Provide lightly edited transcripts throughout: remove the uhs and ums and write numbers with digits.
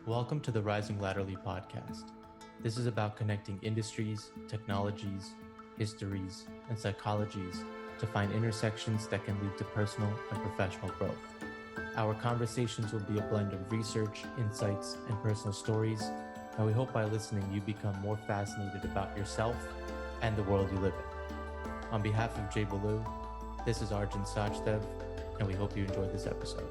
Welcome to the Rising Latterly podcast. This is about connecting industries, technologies, histories, and psychologies to find intersections that can lead to personal and professional growth. Our conversations will be a blend of research, insights, and personal stories, and we hope by listening you become more fascinated about yourself and the world you live in. On behalf of Jay Arjun, this is Arjun Jay, and we hope you enjoyed this episode.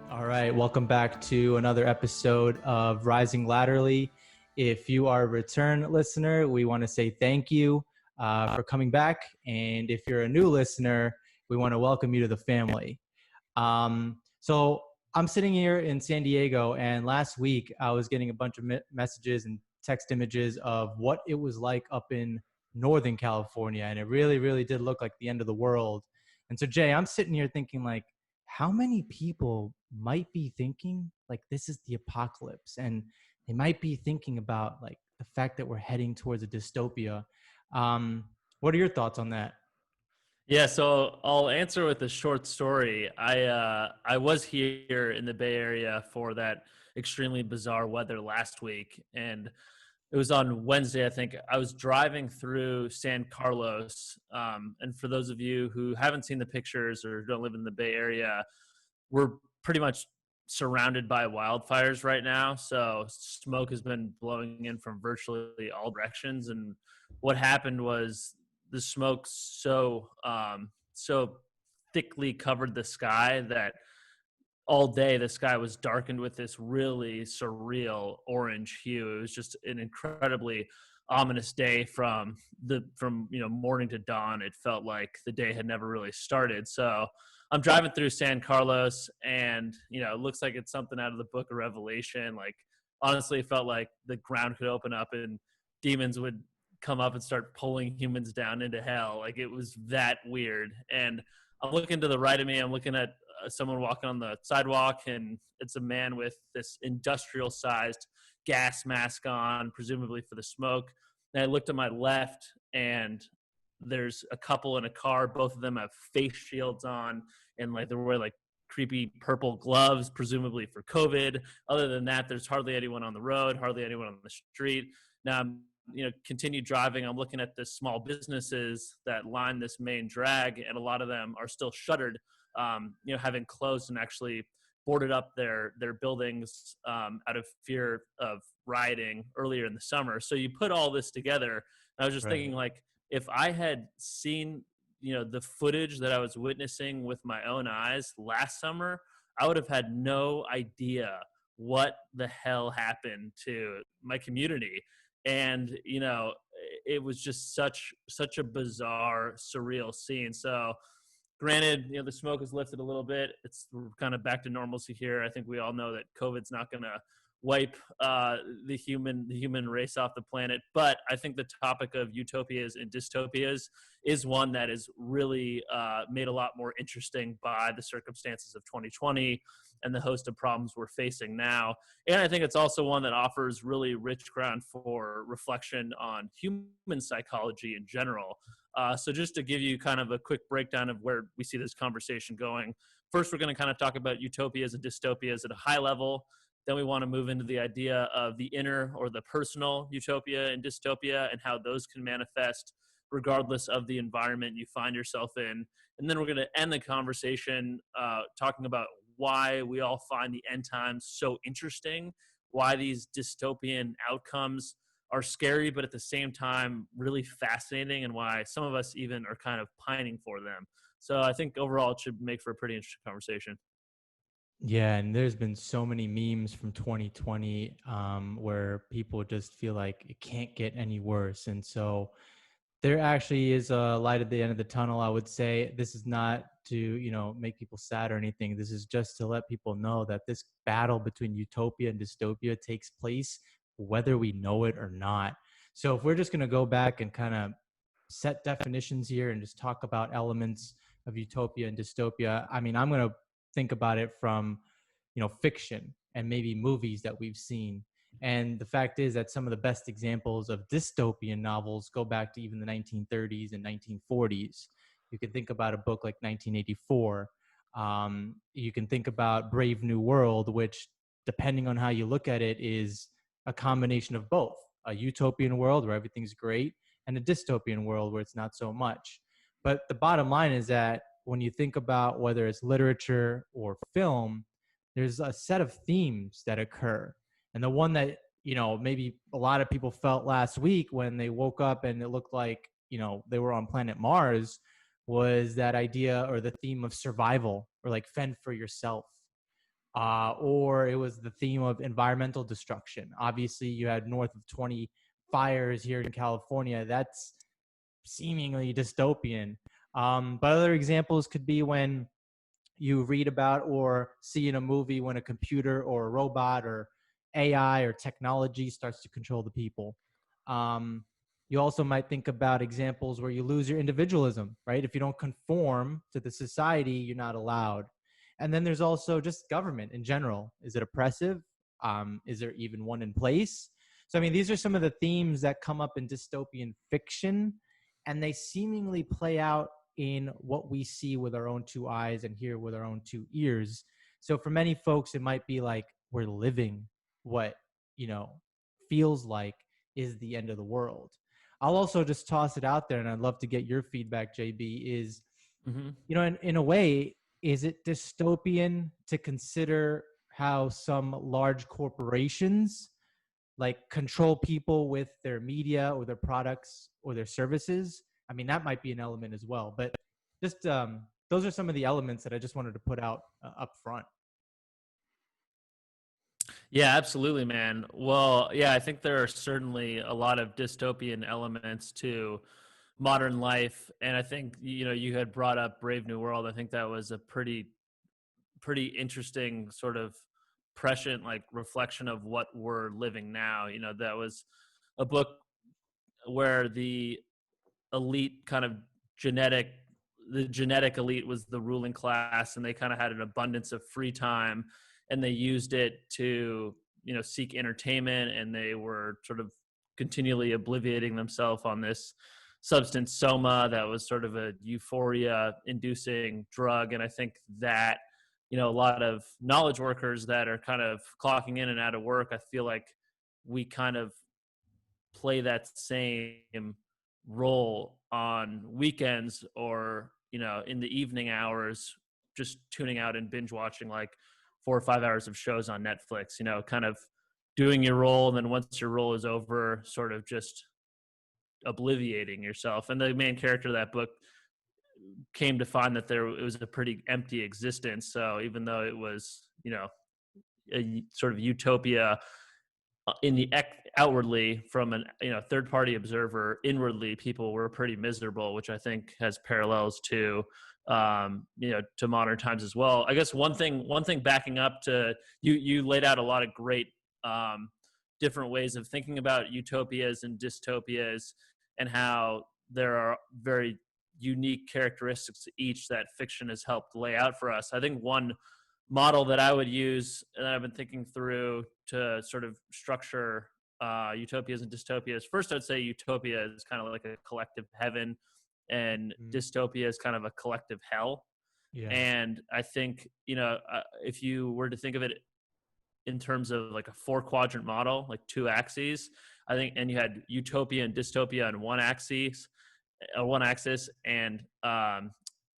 All right, welcome back to another episode of Rising Latterly. If you are a return listener, we want to say thank you for coming back. And if you're a new listener, we want to welcome you to the family. So I'm sitting here in San Diego, and last week I was getting a bunch of messages and text images of what it was like up in Northern California. And it really, really did look like the end of the world. And so, Jay, I'm sitting here thinking, like, how many people might be thinking like this is the apocalypse, and they might be thinking about like the fact that we're heading towards a dystopia. What are your thoughts on that? Yeah, so I'll answer with a short story. I was here in the Bay Area for that extremely bizarre weather last week, and it was on Wednesday, I think. I was driving through San Carlos, and for those of you who haven't seen the pictures or don't live in the Bay Area, we're pretty much surrounded by wildfires right now. So smoke has been blowing in from virtually all directions, and what happened was the smoke so thickly covered the sky that all day the sky was darkened with this really surreal orange hue. It was just an incredibly ominous day from morning to dawn. It felt like the day had never really started. So I'm driving through San Carlos, and it looks like it's something out of the book of Revelation. Like, honestly, it felt like the ground could open up and demons would come up and start pulling humans down into hell. Like, it was that weird. And I'm looking to the right of me, I'm looking at someone walking on the sidewalk, and it's a man with this industrial sized gas mask on, presumably for the smoke. And I looked to my left, and there's a couple in a car. Both of them have face shields on, and like they're wearing like creepy purple gloves, presumably for COVID. Other than that, there's hardly anyone on the road, hardly anyone on the street. Now, continue driving. I'm looking at the small businesses that line this main drag, and a lot of them are still shuttered, having closed and actually boarded up their buildings out of fear of rioting earlier in the summer. So you put all this together, and I was just thinking, like, if I had seen the footage that I was witnessing with my own eyes last summer, I would have had no idea what the hell happened to my community. And it was just such a bizarre, surreal scene. So granted, the smoke has lifted a little bit. We're kind of back to normalcy here. I think we all know that COVID's not going to wipe the human race off the planet. But I think the topic of utopias and dystopias is one that is really made a lot more interesting by the circumstances of 2020 and the host of problems we're facing now. And I think it's also one that offers really rich ground for reflection on human psychology in general. So just to give you kind of a quick breakdown of where we see this conversation going, first we're going to kind of talk about utopias and dystopias at a high level. Then we want to move into the idea of the inner or the personal utopia and dystopia and how those can manifest regardless of the environment you find yourself in. And then we're going to end the conversation talking about why we all find the end times so interesting, why these dystopian outcomes are scary, but at the same time really fascinating, and why some of us even are kind of pining for them. So I think overall it should make for a pretty interesting conversation. Yeah, and there's been so many memes from 2020 where people just feel like it can't get any worse. And so there actually is a light at the end of the tunnel, I would say. This is not to, make people sad or anything. This is just to let people know that this battle between utopia and dystopia takes place whether we know it or not. So if we're just going to go back and kind of set definitions here and just talk about elements of utopia and dystopia, I mean, I'm going to think about it from, fiction and maybe movies that we've seen. And the fact is that some of the best examples of dystopian novels go back to even the 1930s and 1940s. You can think about a book like 1984. You can think about Brave New World, which, depending on how you look at it, is a combination of both: a utopian world where everything's great and a dystopian world where it's not so much. But the bottom line is that when you think about whether it's literature or film, there's a set of themes that occur. And the one that, maybe a lot of people felt last week when they woke up and it looked like, they were on planet Mars, was that idea or the theme of survival, or like fend for yourself. Or it was the theme of environmental destruction. Obviously, you had north of 20 fires here in California. That's seemingly dystopian. But other examples could be when you read about or see in a movie when a computer or a robot or AI or technology starts to control the people. Um, you also might think about examples where you lose your individualism, right? If you don't conform to the society, you're not allowed. And then there's also just government in general. Is it oppressive? Is there even one in place? So, I mean, these are some of the themes that come up in dystopian fiction, and they seemingly play out in what we see with our own two eyes and hear with our own two ears. So for many folks, it might be like we're living what, feels like is the end of the world. I'll also just toss it out there, and I'd love to get your feedback, JB, is, Mm-hmm. in a way, is it dystopian to consider how some large corporations like control people with their media or their products or their services? I mean, that might be an element as well. But just those are some of the elements that I just wanted to put out up front. Yeah, absolutely, man. Well, yeah, I think there are certainly a lot of dystopian elements to modern life, and I think you had brought up Brave New World. I think that was a pretty interesting sort of prescient like reflection of what we're living now. That was a book where elite kind of genetic the genetic elite was the ruling class, and they kind of had an abundance of free time, and they used it to seek entertainment, and they were sort of continually obliviating themselves on this substance soma that was sort of a euphoria inducing drug. And I think that a lot of knowledge workers that are kind of clocking in and out of work, I feel like we kind of play that same role on weekends, or in the evening hours, just tuning out and binge watching like 4 or 5 hours of shows on Netflix, kind of doing your role, and then once your role is over, sort of just obliviating yourself. And the main character of that book came to find that it was a pretty empty existence. So even though it was a sort of utopia in the outwardly, from an third party observer, inwardly people were pretty miserable, which I think has parallels to to modern times as well. I guess one thing backing up to you laid out a lot of great different ways of thinking about utopias and dystopias, and how there are very unique characteristics to each that fiction has helped lay out for us. I think one model that I would use, and I've been thinking through to sort of structure utopias and dystopias. First, I'd say utopia is kind of like a collective heaven, and dystopia is kind of a collective hell. Yeah. And I think, if you were to think of it in terms of like a 4-quadrant model, like 2 axes, I think, and you had utopia and dystopia on one axis, and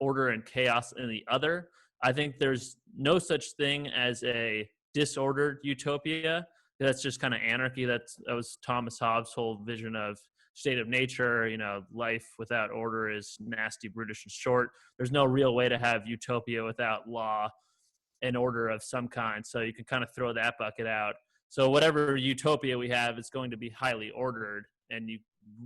order and chaos in the other. I think there's no such thing as a disordered utopia. That's just kind of anarchy. That was Thomas Hobbes' whole vision of state of nature. Life without order is nasty, brutish, and short. There's no real way to have utopia without law and order of some kind. So you can kind of throw that bucket out. So whatever utopia we have is going to be highly ordered. And you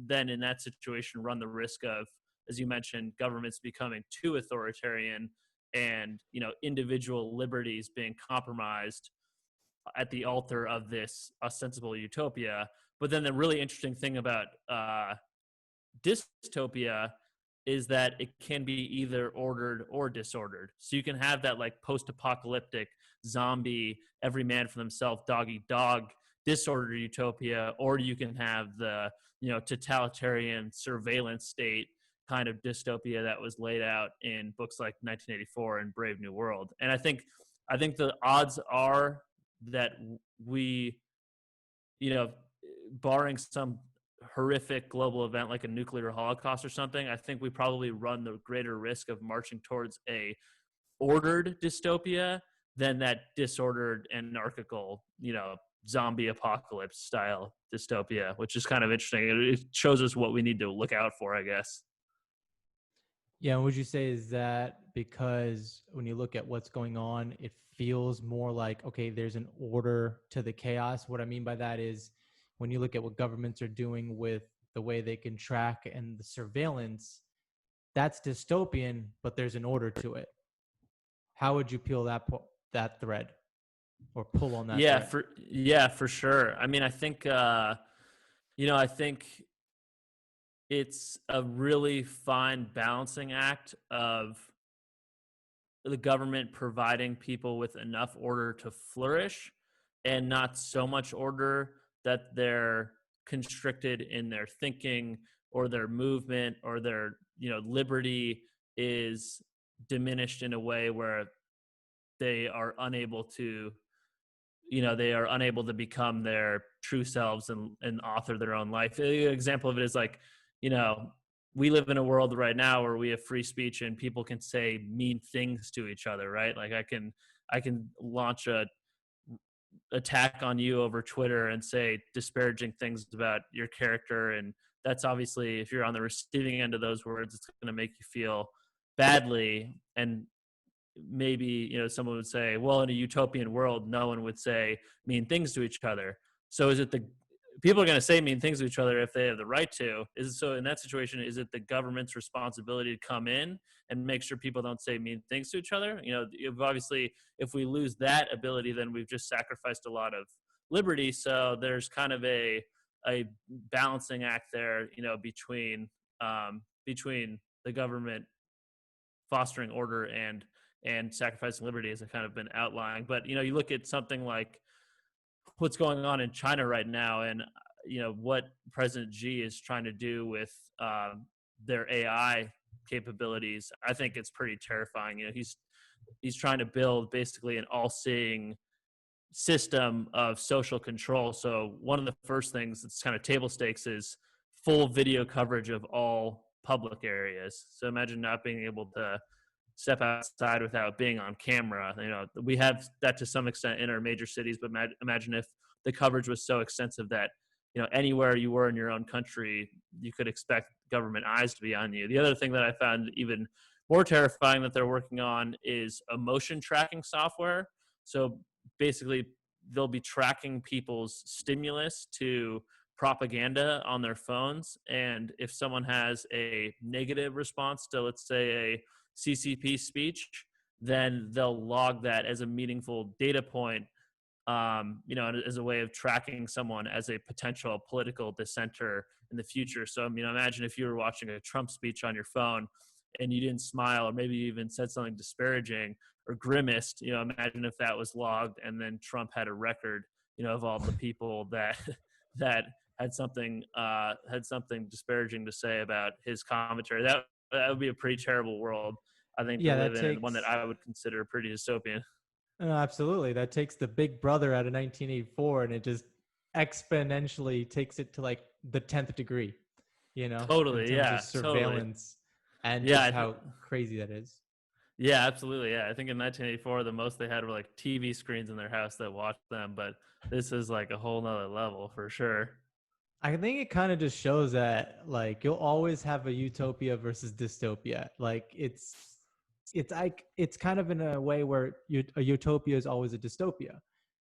then in that situation run the risk of, as you mentioned, governments becoming too authoritarian, and individual liberties being compromised at the altar of this ostensible utopia. But then the really interesting thing about dystopia is that it can be either ordered or disordered. So you can have that like post-apocalyptic zombie, every man for themselves, dog eat dog, disordered utopia, or you can have the totalitarian surveillance state kind of dystopia that was laid out in books like 1984 and Brave New World. And I think the odds are that we, you know, barring some horrific global event like a nuclear holocaust or something, I think we probably run the greater risk of marching towards a ordered dystopia than that disordered anarchical, zombie apocalypse style dystopia, which is kind of interesting. It shows us what we need to look out for, I guess. Yeah, and would you say is that because when you look at what's going on, it feels more like, okay, there's an order to the chaos? What I mean by that is when you look at what governments are doing with the way they can track and the surveillance, that's dystopian, but there's an order to it. How would you peel that thread or pull on that thread? For sure. I mean, I think I think it's a really fine balancing act of the government providing people with enough order to flourish and not so much order that they're constricted in their thinking or their movement or their liberty is diminished in a way where they are unable to become their true selves and author their own life. An example of it is like, we live in a world right now where we have free speech and people can say mean things to each other, right? Like I can launch a attack on you over Twitter and say disparaging things about your character, and that's obviously, if you're on the receiving end of those words, it's going to make you feel badly. And maybe someone would say, well, in a utopian world no one would say mean things to each other. So is it the people are going to say mean things to each other if they have the right to? So in that situation, is it the government's responsibility to come in and make sure people don't say mean things to each other? Obviously, if we lose that ability, then we've just sacrificed a lot of liberty. So there's kind of a balancing act there, between the government fostering order and sacrificing liberty, as I've kind of been outlining. But you look at something like what's going on in China right now, and what President Xi is trying to do with their AI capabilities. I think it's pretty terrifying. He's trying to build basically an all-seeing system of social control. So one of the first things that's kind of table stakes is full video coverage of all public areas. So imagine not being able to step outside without being on camera. We have that to some extent in our major cities, but imagine if the coverage was so extensive that anywhere you were in your own country, you could expect government eyes to be on you. The other thing that I found even more terrifying that they're working on is emotion tracking software. So basically, they'll be tracking people's stimulus to propaganda on their phones, and if someone has a negative response to, let's say, a CCP speech, then they'll log that as a meaningful data point, as a way of tracking someone as a potential political dissenter in the future. So, imagine if you were watching a Trump speech on your phone and you didn't smile, or maybe you even said something disparaging or grimaced. Imagine if that was logged, and then Trump had a record, of all the people that had something disparaging to say about his commentary. That would be a pretty terrible world, I think, to live in, and one that I would consider pretty dystopian. Absolutely. That takes the Big Brother out of 1984 and it just exponentially takes it to like the 10th degree, Totally, in terms of surveillance and just how crazy that is. Yeah, absolutely. Yeah, I think in 1984, the most they had were like TV screens in their house that watched them, but this is like a whole nother level for sure. I think it kind of just shows that like you'll always have a utopia versus dystopia. Like it's like it's kind of in a way where a utopia is always a dystopia.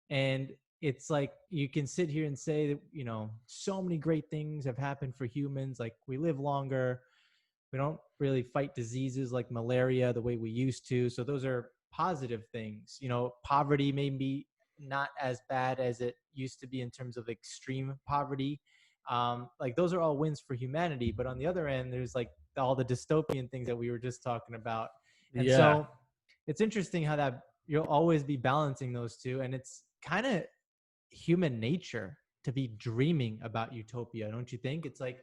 And it's like you can sit here and say that, so many great things have happened for humans. Like we live longer. We don't really fight diseases like malaria the way we used to. So those are positive things. Poverty may be not as bad as it used to be in terms of extreme poverty. Like those are all wins for humanity. But on the other end, there's like all the dystopian things that we were just talking about. And so it's interesting how that you'll always be balancing those two. And it's kind of human nature to be dreaming about utopia. Don't you think? It's like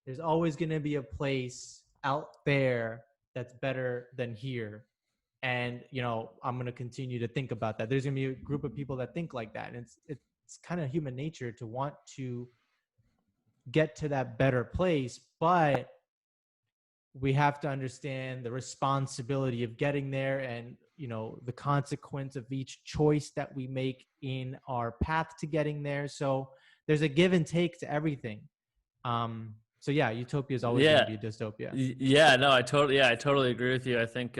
there's always going to be a place out there that's better than here. And I'm going to continue to think about that. There's going to be a group of people that think like that, and it's kind of human nature to want to get to that better place, but we have to understand the responsibility of getting there, and the consequence of each choice that we make in our path to getting there. So there's a give and take to everything. So yeah, utopia is always going to Yeah. be a dystopia. Yeah, no, I totally agree with you. I think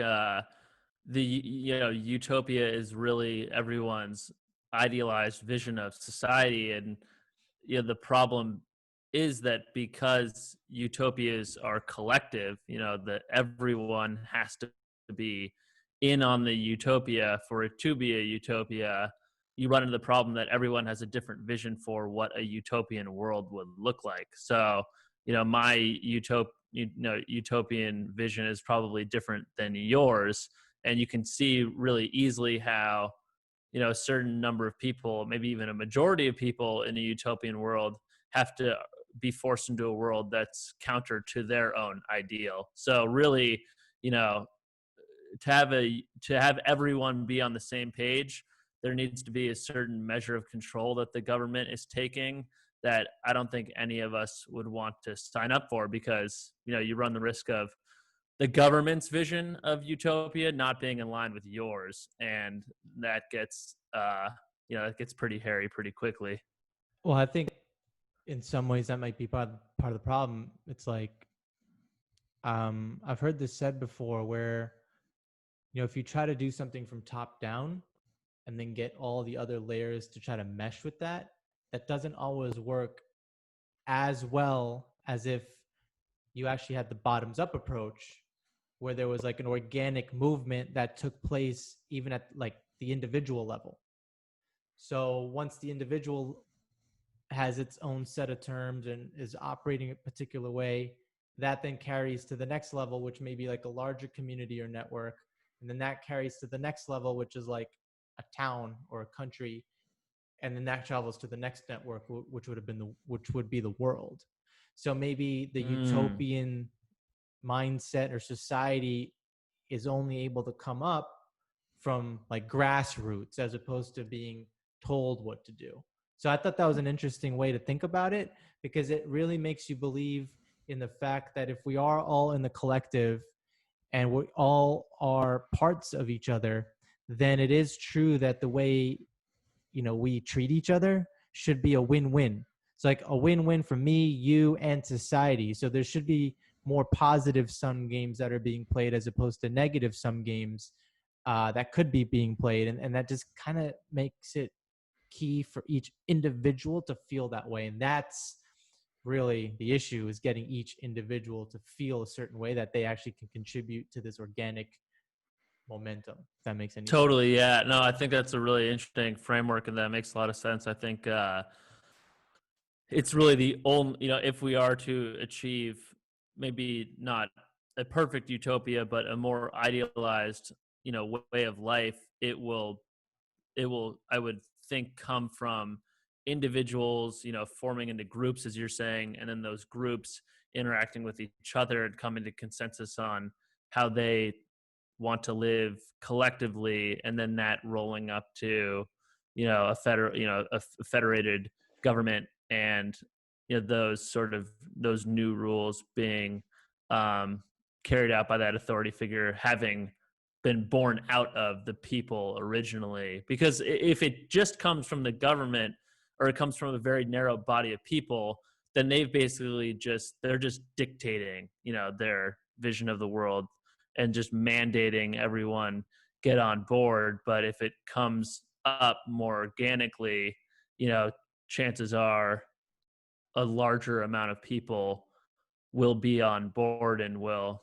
the utopia is really everyone's idealized vision of society, and the problem is that because utopias are collective, that everyone has to be in on the utopia for it to be a utopia. You run into the problem that everyone has a different vision for what a utopian world would look like. So my utopian vision is probably different than yours, and you can see really easily how a certain number of people, maybe even a majority of people in a utopian world, have to be forced into a world that's counter to their own ideal. So really, you know to have everyone be on the same page, there needs to be a certain measure of control that the government is taking that I don't think any of us would want to sign up for, because you run the risk of the government's vision of utopia not being in line with yours, and that gets that gets pretty hairy pretty quickly. Well, I think in some ways that might be part of the problem. It's like, I've heard this said before, where if you try to do something from top down and then get all the other layers to try to mesh with that, that doesn't always work as well as if you actually had the bottoms up approach, where there was like an organic movement that took place even at like the individual level. So once the individual has its own set of terms and is operating a particular way, that then carries to the next level, which may be like a larger community or network. And then that carries to the next level, which is like a town or a country. And then that travels to the next network, which would be the world. So maybe the Mm. utopian mindset or society is only able to come up from like grassroots as opposed to being told what to do. So I thought that was an interesting way to think about it, because it really makes you believe in the fact that if we are all in the collective and we all are parts of each other, then it is true that the way we treat each other should be a win-win. It's like a win-win for me, you, and society. So there should be more positive sum games that are being played as opposed to negative sum games that could be being played, and that just kind of makes it key for each individual to feel that way. And that's really the issue, is getting each individual to feel a certain way that they actually can contribute to this organic momentum, if that makes any sense. Totally, yeah. No, I think that's a really interesting framework, and that makes a lot of sense. I think it's really the only, if we are to achieve maybe not a perfect utopia, but a more idealized, way of life, it will I would think come from individuals forming into groups, as you're saying, and then those groups interacting with each other and coming to consensus on how they want to live collectively, and then that rolling up to a federated government, and those new rules being um, carried out by that authority figure having been born out of the people originally. Because if it just comes from the government, or it comes from a very narrow body of people, then they're just dictating their vision of the world and just mandating everyone get on board. But if it comes up more organically, chances are a larger amount of people will be on board and will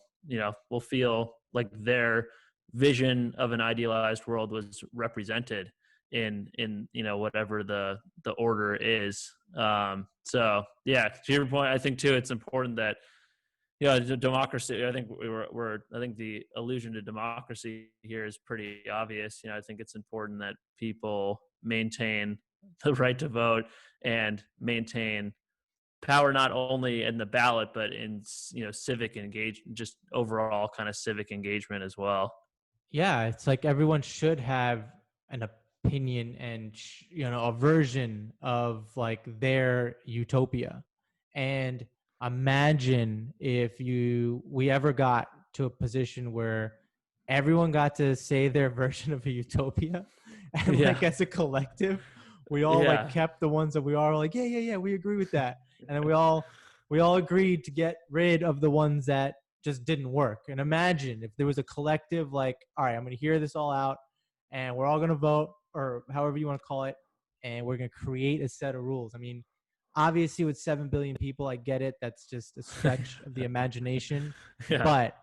feel like their vision of an idealized world was represented in whatever the order is. So yeah, to your point, I think too it's important that democracy. I think I think the allusion to democracy here is pretty obvious. I think it's important that people maintain the right to vote and maintain power not only in the ballot but in civic just overall kind of civic engagement as well. Yeah, it's like everyone should have an opinion and a version of like their utopia. And imagine if we ever got to a position where everyone got to say their version of a utopia, and Yeah, like as a collective we all like yeah, kept the ones that we are like, yeah, we agree with that. And then we all agreed to get rid of the ones that just didn't work. And imagine if there was a collective like, all right, I'm going to hear this all out and we're all going to vote, or however you want to call it, and we're going to create a set of rules. I mean, obviously with 7 billion people, I get it. That's just a stretch of the imagination. yeah. But,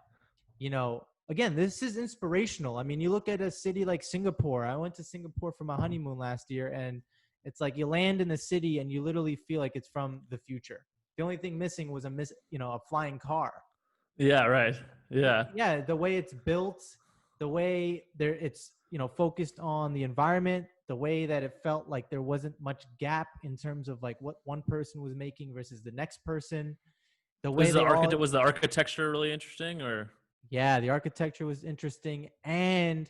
again, this is inspirational. I mean, you look at a city like Singapore. I went to Singapore for my honeymoon last year, and it's like you land in the city and you literally feel like it's from the future. The only thing missing was a flying car. Yeah, right. But Yeah. yeah, the way it's built, the way it's focused on the environment, the way that it felt like there wasn't much gap in terms of like what one person was making versus the next person, the way they all. Was the architecture really interesting, or? Yeah, the architecture was interesting. And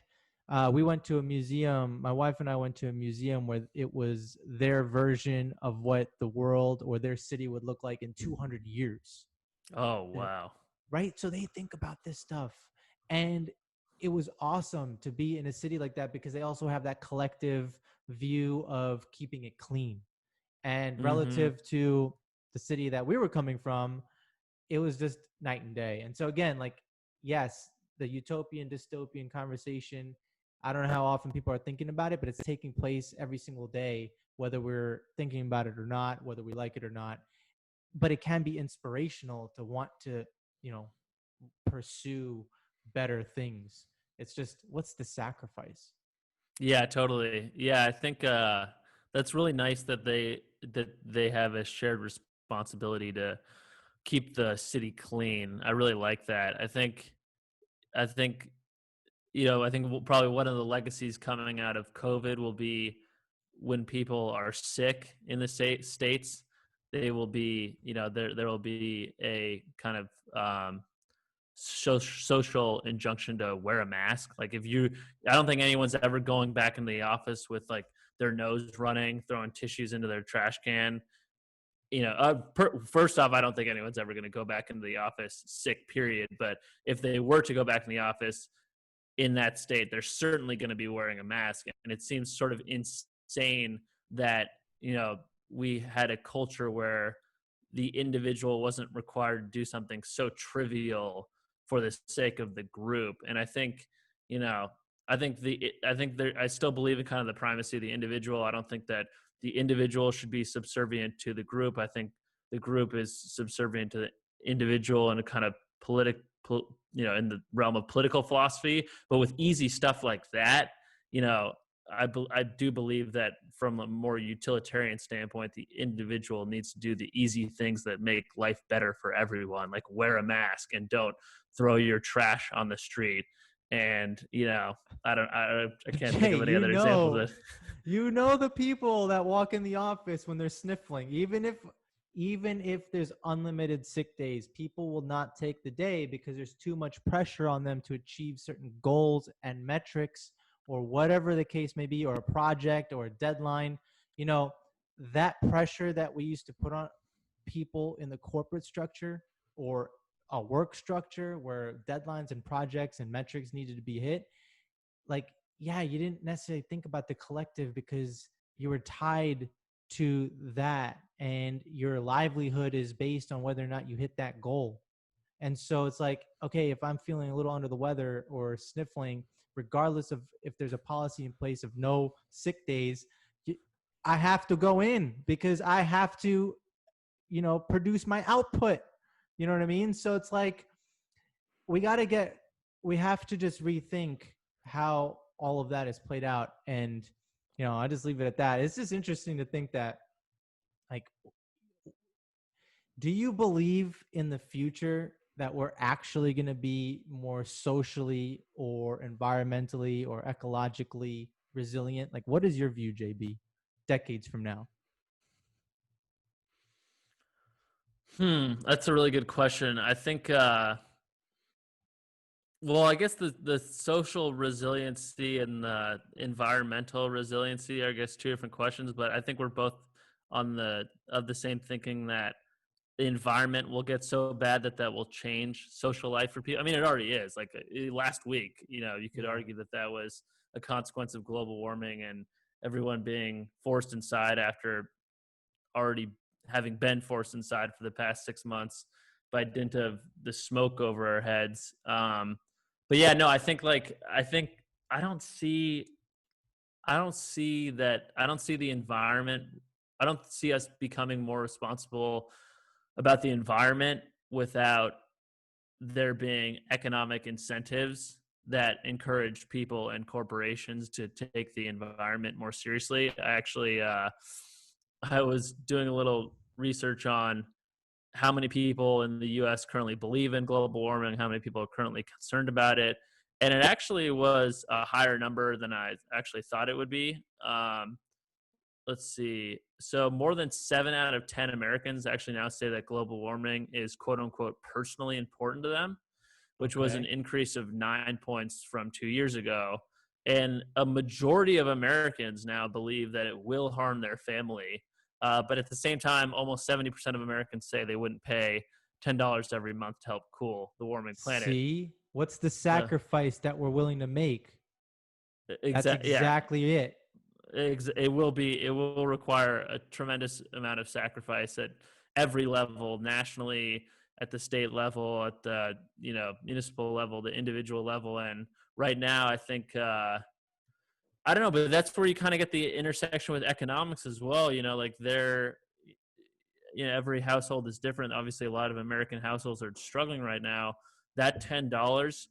we went to a museum. My wife and I went to a museum where it was their version of what the world or their city would look like in 200 years. Oh, wow. Right? So they think about this stuff. And it was awesome to be in a city like that because they also have that collective view of keeping it clean. And Mm-hmm. relative to the city that we were coming from, it was just night and day. And so again, like, yes, the utopian dystopian conversation, I don't know how often people are thinking about it, but it's taking place every single day, whether we're thinking about it or not, whether we like it or not. But it can be inspirational to want to, you know, pursue better things. It's just, what's the sacrifice? Yeah, totally. Yeah, I think that's really nice that they have a shared responsibility to keep the city clean. I really like that. I think I think probably one of the legacies coming out of COVID will be when people are sick in the states, they will be, there will be a kind of social injunction to wear a mask. Like I don't think anyone's ever going back in the office with like their nose running, throwing tissues into their trash can. First off, I don't think anyone's ever going to go back into the office sick, period. But if they were to go back in the office in that state, they're certainly going to be wearing a mask. And it seems sort of insane that, we had a culture where the individual wasn't required to do something so trivial for the sake of the group. And I think, you know, I still believe in kind of the primacy of the individual. I don't think that the individual should be subservient to the group. I think the group is subservient to the individual in a kind of in the realm of political philosophy. But with easy stuff like that, I do believe that from a more utilitarian standpoint, the individual needs to do the easy things that make life better for everyone, like wear a mask and don't throw your trash on the street. And I can't think Jay, of any other examples of. the people that walk in the office when they're sniffling, even if there's unlimited sick days, people will not take the day because there's too much pressure on them to achieve certain goals and metrics or whatever the case may be, or a project or a deadline. You know, that pressure that we used to put on people in the corporate structure or a work structure where deadlines and projects and metrics needed to be hit, like, yeah, you didn't necessarily think about the collective because you were tied to that and your livelihood is based on whether or not you hit that goal. And so it's like, okay, if I'm feeling a little under the weather or sniffling, regardless of if there's a policy in place of no sick days, I have to go in because I have to, produce my output. You know what I mean? So it's like, we got to we have to just rethink how all of that is played out. And, I just leave it at that. It's just interesting to think that, like, do you believe in the future that we're actually going to be more socially or environmentally or ecologically resilient? Like, what is your view, JB, decades from now? That's a really good question. I think well, I guess the social resiliency and the environmental resiliency are, I guess, two different questions, but I think we're both on the same thinking that the environment will get so bad that that will change social life for people. I mean, it already is. Like last week, you could Yeah. argue that that was a consequence of global warming and everyone being forced inside after already having been forced inside for the past 6 months by dint of the smoke over our heads. But yeah, no, I think I don't see I don't see that I don't see the environment. I don't see us becoming more responsible about the environment without there being economic incentives that encourage people and corporations to take the environment more seriously. I was doing a little research on how many people in the US currently believe in global warming, how many people are currently concerned about it. And it actually was a higher number than I actually thought it would be. Let's see. So more than 7 out of 10 Americans actually now say that global warming is quote unquote personally important to them, which was an Okay. increase of 9 points from 2 years ago. And a majority of Americans now believe that it will harm their family. But at the same time, almost 70% of Americans say they wouldn't pay $10 every month to help cool the warming planet. See, what's the Uh, sacrifice that we're willing to make? That's yeah, exactly it. it will require a tremendous amount of sacrifice at every level, nationally, at the state level, at the municipal level, the individual level. And right now I think I don't know, but that's where you kind of get the intersection with economics as well. Like every household is different. Obviously a lot of American households are struggling right now. That $10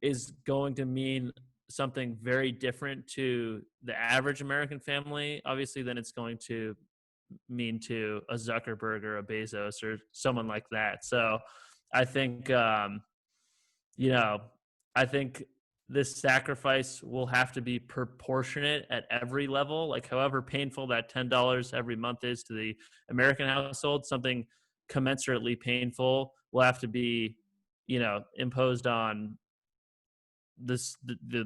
is going to mean something very different to the average American family, obviously, than it's going to mean to a Zuckerberg or a Bezos or someone like that. So I think, you know, I think this sacrifice will have to be proportionate at every level. Like, however painful that $10 every month is to the American household, something commensurately painful will have to be, imposed on the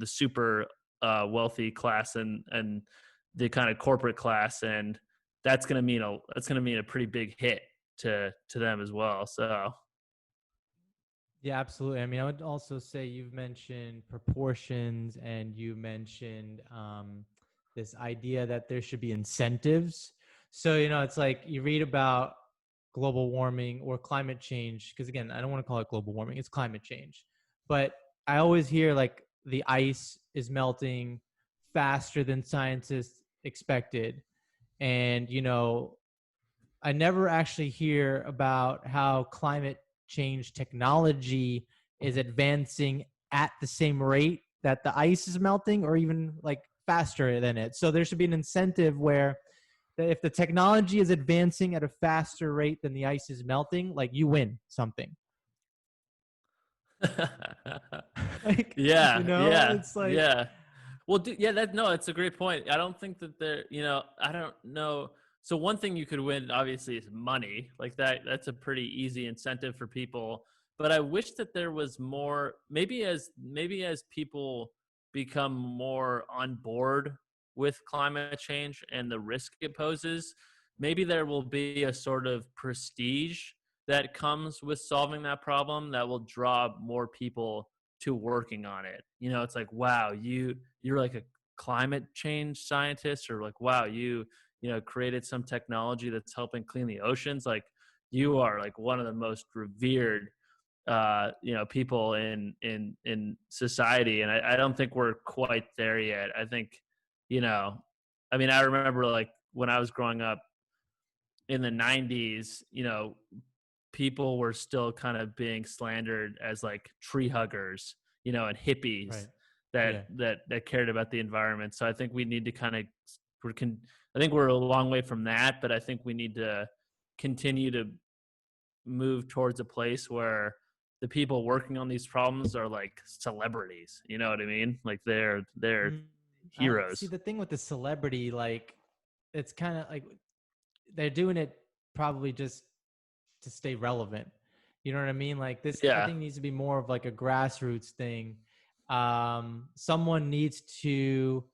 super wealthy class and the kind of corporate class, and that's gonna mean a pretty big hit to them as well. So Yeah, absolutely. I mean, I would also say you've mentioned proportions and you mentioned this idea that there should be incentives. So, it's like you read about global warming or climate change, because again, I don't want to call it global warming, it's climate change. But I always hear like the ice is melting faster than scientists expected. And, I never actually hear about how climate change technology is advancing at the same rate that the ice is melting or even like faster than it. So there should be an incentive where if the technology is advancing at a faster rate than the ice is melting, like you win something. Like, yeah, yeah, it's like, yeah. Well, yeah, that no, it's a great point. I don't think that I don't know. So one thing you could win, obviously, is money. Like that, that's a pretty easy incentive for people. But I wish that there was more. Maybe as people become more on board with climate change and the risk it poses, maybe there will be a sort of prestige that comes with solving that problem that will draw more people to working on it. It's like, wow, you're like a climate change scientist, or like, wow, you created some technology that's helping clean the oceans. Like, you are like one of the most revered people in society. And I don't think we're quite there yet. I think, I mean, I remember like when I was growing up in the 90s, people were still kind of being slandered as like tree huggers, and hippies right. that Yeah. that cared about the environment. So I think we need to kind of I think we're a long way from that, but I think we need to continue to move towards a place where the people working on these problems are like celebrities. You know what I mean? Like they're Mm, I see heroes. the thing with the celebrity, like it's kind of like they're doing it probably just to stay relevant. You know what I mean? Like this, I Yeah. think needs to be more of like a grassroots thing. Someone needs to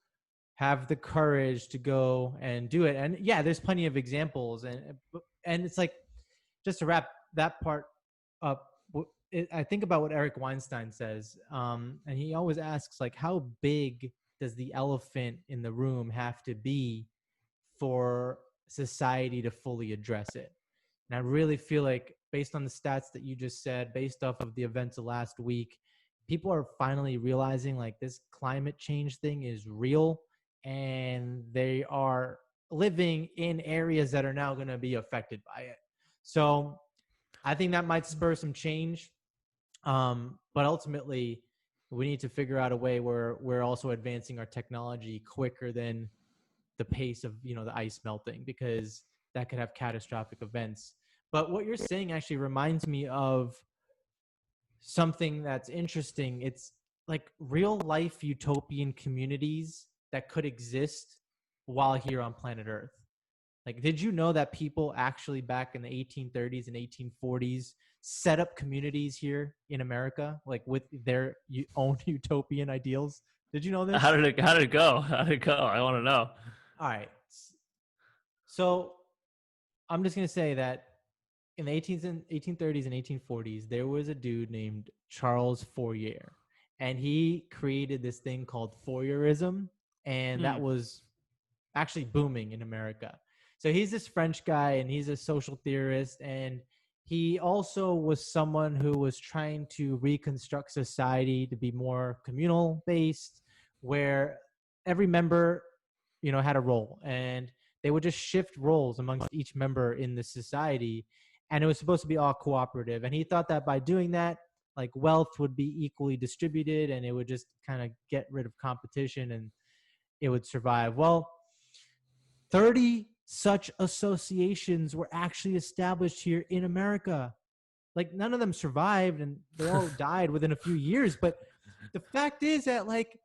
have the courage to go and do it. And yeah, there's plenty of examples, and it's like, just to wrap that part up, I think about what Eric Weinstein says, and he always asks, like, how big does the elephant in the room have to be for society to fully address it? And I really feel like, based on the stats that you just said, based off of the events of last week, people are finally realizing like this climate change thing is real, and they are living in areas that are now going to be affected by it. So I think that might spur some change. But ultimately, we need to figure out a way where we're also advancing our technology quicker than the pace of, the ice melting, because that could have catastrophic events. But what you're saying actually reminds me of something that's interesting. It's like real life utopian communities that could exist while here on planet Earth. Like, did you know that people actually back in the 1830s and 1840s set up communities here in America, like with their own utopian ideals? Did you know this? How did it go? How did it go? I want to know. All right. So I'm just going to say that in the 1830s and 1840s, there was a dude named Charles Fourier, and he created this thing called Fourierism, and that was actually booming in America. So he's this French guy, and he's a social theorist, and he also was someone who was trying to reconstruct society to be more communal based, where every member, had a role, and they would just shift roles amongst each member in the society, and it was supposed to be all cooperative. And he thought that by doing that, like, wealth would be equally distributed, and it would just kind of get rid of competition, and it would survive. Well, 30 such associations were actually established here in America. Like, none of them survived, and they all died within a few years. But the fact is that, like,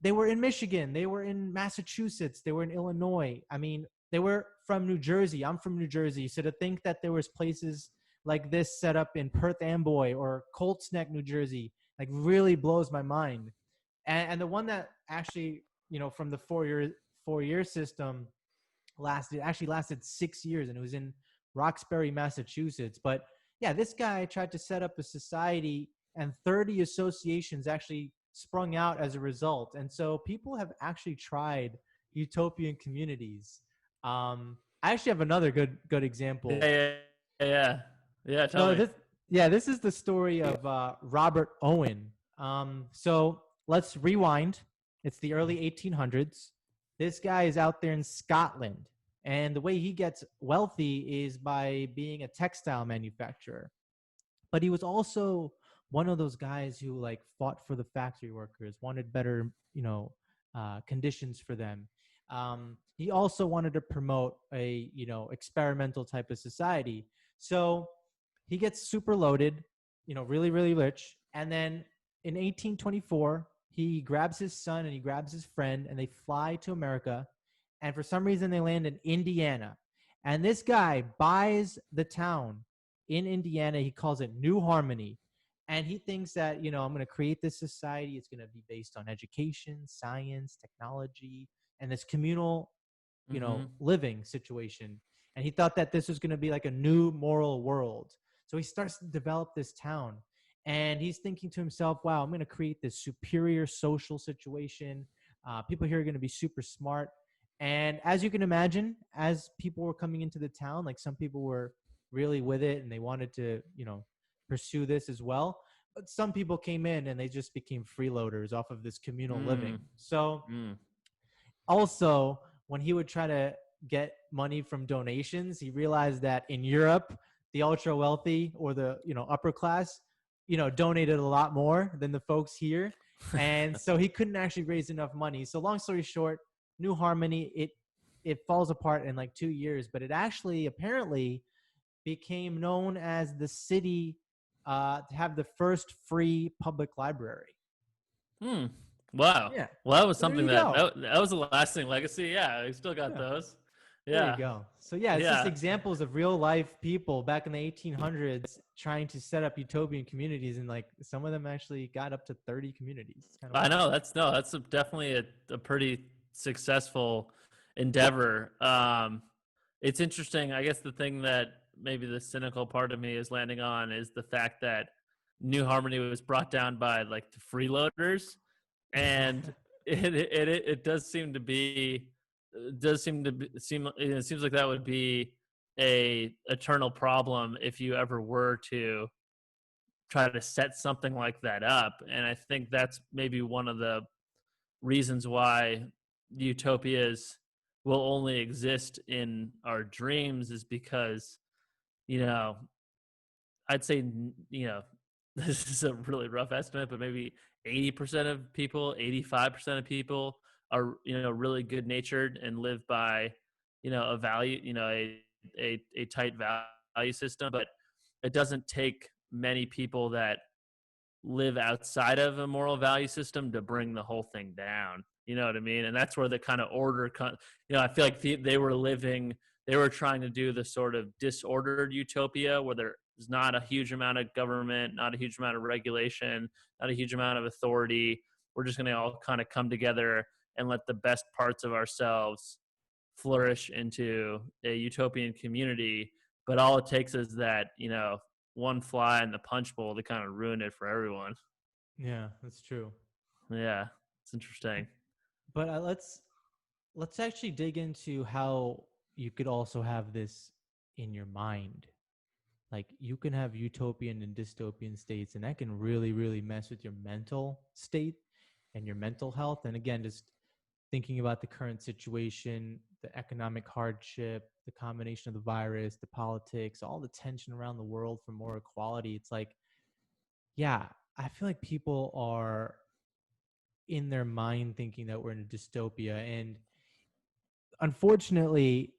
they were in Michigan, they were in Massachusetts, they were in Illinois. I mean, they were from New Jersey. I'm from New Jersey. So to think that there was places like this set up in Perth Amboy or Colts Neck, New Jersey, like, really blows my mind. And the one that actually, from the four-year system lasted 6 years, and it was in Roxbury, Massachusetts. But yeah, this guy tried to set up a society, and 30 associations actually sprung out as a result. And so people have actually tried utopian communities. I actually have another good example. Yeah. Tell So me. this is the story of Robert Owen. So let's rewind. It's the early 1800s. This guy is out there in Scotland, and the way he gets wealthy is by being a textile manufacturer. But he was also one of those guys who, like, fought for the factory workers, wanted better, conditions for them. He also wanted to promote a, experimental type of society. So he gets super loaded, really, really rich. And then in 1824, he grabs his son and he grabs his friend, and they fly to America. And for some reason, they land in Indiana. And this guy buys the town in Indiana. He calls it New Harmony. And he thinks that, I'm going to create this society. It's going to be based on education, science, technology, and this communal, living situation. And he thought that this was going to be like a new moral world. So he starts to develop this town. And he's thinking to himself, wow, I'm going to create this superior social situation. People here are going to be super smart. And as you can imagine, as people were coming into the town, like, some people were really with it and they wanted to, pursue this as well. But some people came in and they just became freeloaders off of this communal living. So also, when he would try to get money from donations, he realized that in Europe, the ultra wealthy, or the, upper class, donated a lot more than the folks here. And so he couldn't actually raise enough money. So long story short, New Harmony, it falls apart in like 2 years, but it actually apparently became known as the city to have the first free public library. Wow. Yeah. Well, that was So there something you go. that was a lasting legacy. Yeah, we still got those. There you Yeah. go. So yeah, it's just Yeah. examples of real life people back in the 1800s trying to set up utopian communities, and like some of them actually got up to 30 communities. It's kind of I wild. know that's definitely a pretty successful endeavor. It's interesting. I guess the thing that maybe the cynical part of me is landing on is the fact that New Harmony was brought down by like the freeloaders, and it does seem to be it seems like that would be a eternal problem if you ever were to try to set something like that up. And I think that's maybe one of the reasons why utopias will only exist in our dreams is because, you know, I'd say, this is a really rough estimate, but maybe 80% of people, 85% of people are, really good natured and live by, a value, a tight value system. But it doesn't take many people that live outside of a moral value system to bring the whole thing down. You know what I mean? And that's where the kind of order, I feel like they were trying to do the sort of disordered utopia where there's not a huge amount of government, not a huge amount of regulation, not a huge amount of authority. We're just going to all kind of come together and let the best parts of ourselves flourish into a utopian community. But all it takes is that, one fly in the punch bowl to kind of ruin it for everyone. Yeah, that's true. Yeah, it's interesting. But let's actually dig into how you could also have this in your mind. Like you can have utopian and dystopian states, and that can really, really mess with your mental state and your mental health. And again, just thinking about the current situation, the economic hardship, the combination of the virus, the politics, all the tension around the world for more equality. It's like, yeah, I feel like people are in their mind thinking that we're in a dystopia. And unfortunately,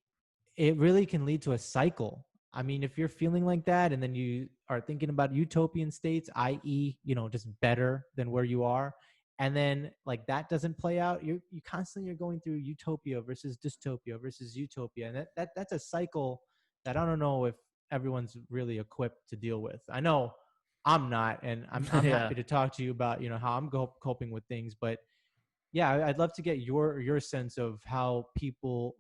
it really can lead to a cycle. I mean, if you're feeling like that and then you are thinking about utopian states, i.e., just better than where you are, and then like that doesn't play out, you constantly are going through utopia versus dystopia versus utopia. And that's a cycle that I don't know if everyone's really equipped to deal with. I know I'm not, and I'm Yeah. happy to talk to you about, how I'm coping with things, but yeah, I'd love to get your sense of how people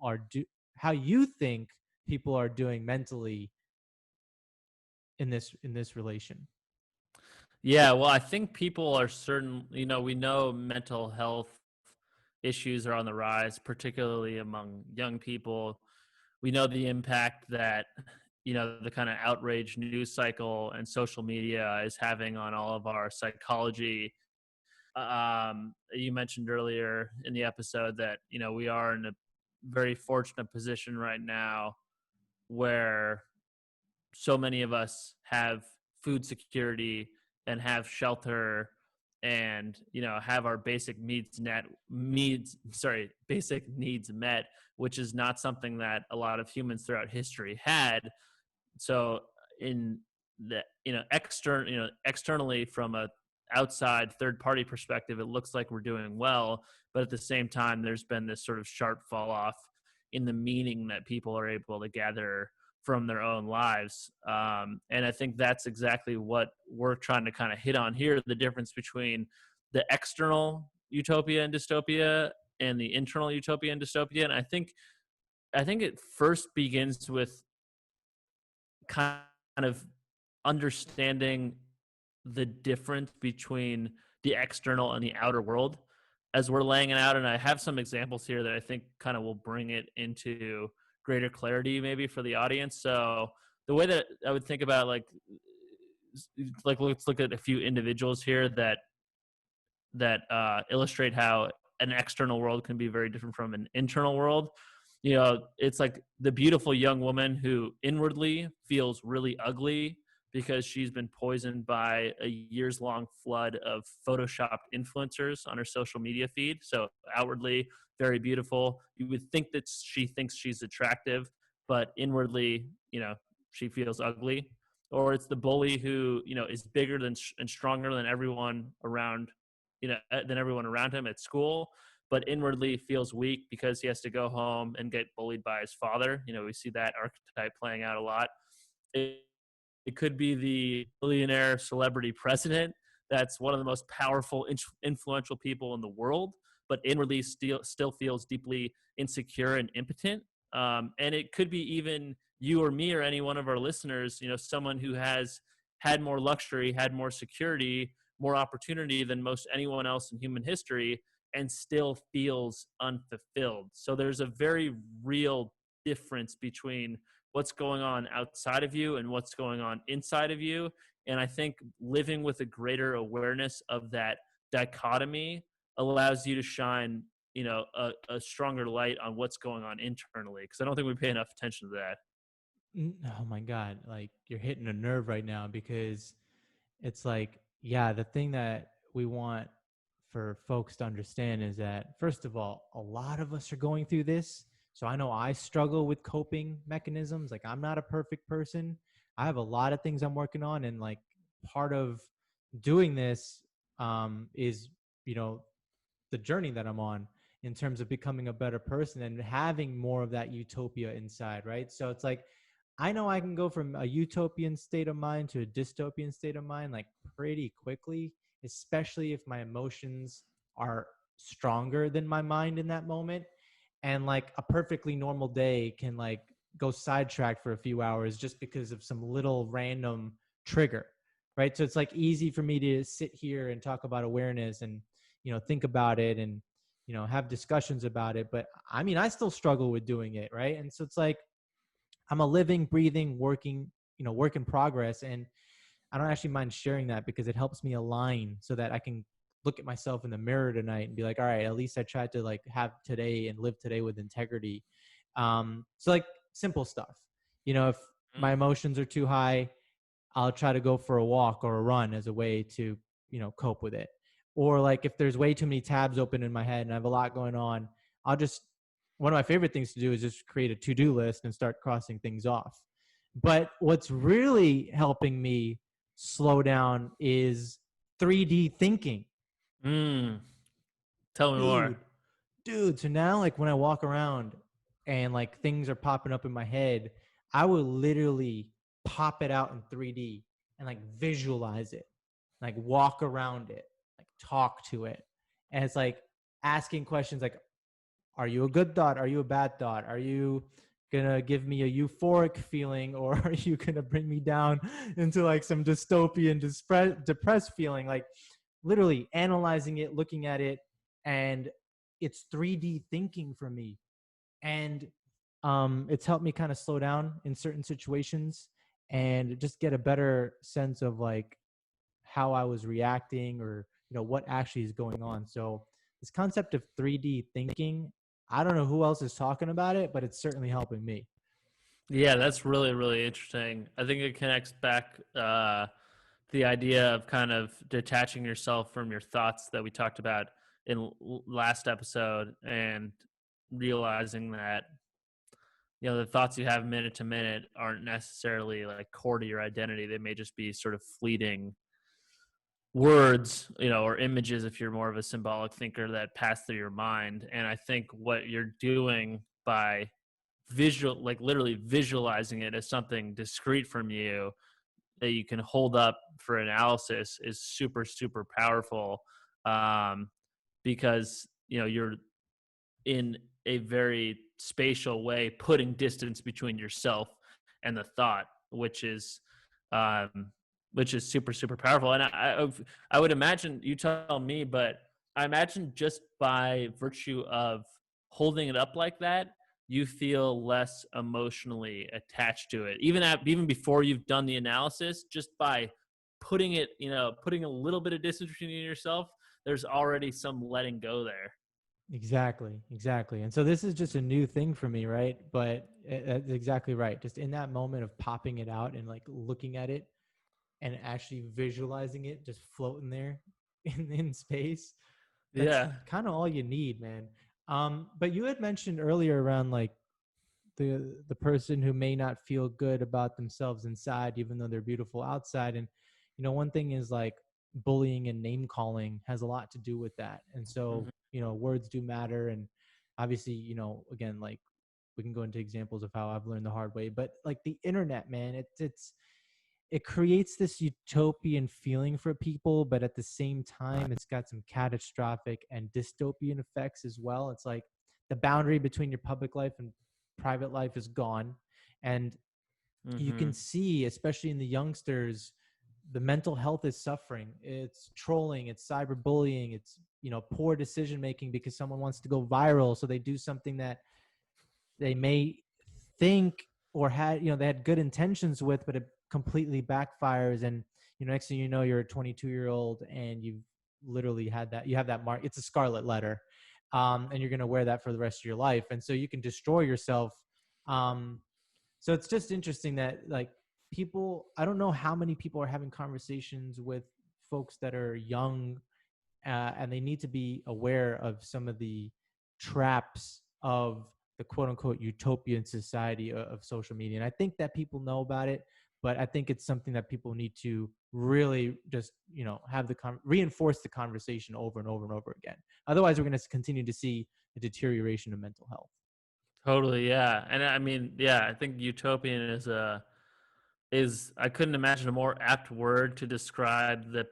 how you think people are doing mentally in this relation. Yeah, well, I think people are certain, we know mental health issues are on the rise, particularly among young people. We know the impact that, the kind of outrage news cycle and social media is having on all of our psychology. You mentioned earlier in the episode that, we are in a very fortunate position right now where so many of us have food security and have shelter and have our basic needs met, which is not something that a lot of humans throughout history had. So in the externally from a outside third party perspective, it looks like we're doing well, but at the same time there's been this sort of sharp fall off in the meaning that people are able to gather from their own lives. And I think that's exactly what we're trying to kind of hit on here, the difference between the external utopia and dystopia and the internal utopia and dystopia. And I think it first begins with kind of understanding the difference between the external and the outer world as we're laying it out. And I have some examples here that I think kind of will bring it into greater clarity maybe for the audience. So the way that I would think about let's look at a few individuals here that illustrate how an external world can be very different from an internal world. It's like the beautiful young woman who inwardly feels really ugly because she's been poisoned by a years-long flood of photoshopped influencers on her social media feed. So outwardly, very beautiful. You would think that she thinks she's attractive, but inwardly, she feels ugly. Or it's the bully who, is bigger and stronger than everyone around, than everyone around him at school, but inwardly feels weak because he has to go home and get bullied by his father. We see that archetype playing out a lot. It could be the billionaire celebrity president that's one of the most powerful, influential people in the world, but inwardly still feels deeply insecure and impotent. And it could be even you or me or any one of our listeners, someone who has had more luxury, had more security, more opportunity than most anyone else in human history, and still feels unfulfilled. So there's a very real difference between what's going on outside of you and what's going on inside of you. And I think living with a greater awareness of that dichotomy allows you to shine, a stronger light on what's going on internally. Because I don't think we pay enough attention to that. Oh my God, like you're hitting a nerve right now, because it's like, yeah, the thing that we want for folks to understand is that, first of all, a lot of us are going through this. So I know I struggle with coping mechanisms. Like, I'm not a perfect person. I have a lot of things I'm working on. And like, part of doing this is, the journey that I'm on in terms of becoming a better person and having more of that utopia inside, right? So it's like, I know I can go from a utopian state of mind to a dystopian state of mind like pretty quickly, especially if my emotions are stronger than my mind in that moment. And like a perfectly normal day can like go sidetracked for a few hours just because of some little random trigger, right? So it's like easy for me to sit here and talk about awareness and, think about it and, have discussions about it. But I mean, I still struggle with doing it, right? And so it's like, I'm a living, breathing, working, work in progress. And I don't actually mind sharing that because it helps me align so that I can look at myself in the mirror tonight and be like, all right, at least I tried to like have today and live today with integrity. So like simple stuff, if my emotions are too high, I'll try to go for a walk or a run as a way to, cope with it. Or like if there's way too many tabs open in my head and I have a lot going on, one of my favorite things to do is just create a to-do list and start crossing things off. But what's really helping me slow down is 3D thinking. Tell me more. Dude. So now like when I walk around and like things are popping up in my head, I will literally pop it out in 3D and like visualize it, like walk around it, like talk to it. And it's like asking questions like, are you a good thought? Are you a bad thought? Are you gonna give me a euphoric feeling, or are you gonna bring me down into like some dystopian, depressed feeling? Like literally analyzing it, looking at it, and it's 3D thinking for me. And it's helped me kind of slow down in certain situations and just get a better sense of like how I was reacting or, what actually is going on. So this concept of 3D thinking, I don't know who else is talking about it, but it's certainly helping me. Yeah, that's really, really interesting. I think it connects back the idea of kind of detaching yourself from your thoughts that we talked about in last episode, and realizing that the thoughts you have minute to minute aren't necessarily like core to your identity. They may just be sort of fleeting words, or images if you're more of a symbolic thinker, that pass through your mind. And I think what you're doing by literally visualizing it as something discrete from you that you can hold up for analysis is super, super powerful, because you're in a very spatial way putting distance between yourself and the thought, which is super, super powerful. And I would imagine, you tell me, but I imagine just by virtue of holding it up like that, you feel less emotionally attached to it, even before you've done the analysis. Just by putting a little bit of distance between you and yourself, there's already some letting go there. Exactly. And so this is just a new thing for me, right? But that's exactly right. Just in that moment of popping it out and like looking at it and actually visualizing it just floating there in space. That's Yeah. kind of all you need, man. But you had mentioned earlier around like the person who may not feel good about themselves inside, even though they're beautiful outside. And one thing is like bullying and name calling has a lot to do with that. And so, Mhm. words do matter. And obviously, again, like we can go into examples of how I've learned the hard way, but like the internet, man, it creates this utopian feeling for people, but at the same time, it's got some catastrophic and dystopian effects as well. It's like the boundary between your public life and private life is gone. And you can Mhm. see, especially in the youngsters, the mental health is suffering. It's trolling, it's cyberbullying, it's poor decision making because someone wants to go viral, so they do something that they may think or had they had good intentions with, but it completely backfires. And next thing you know, you're a 22-year-old and you've literally you have that mark. It's a scarlet letter, and you're going to wear that for the rest of your life, and so you can destroy yourself. So it's just interesting that, like, people, I don't know how many people are having conversations with folks that are young, and they need to be aware of some of the traps of the quote unquote utopian society of social media. And I think that people know about it, but I think it's something that people need to really just, have reinforce the conversation over and over and over again. Otherwise, we're going to continue to see a deterioration of mental health. Totally, yeah. And I mean, yeah, I think utopian is I couldn't imagine a more apt word to describe the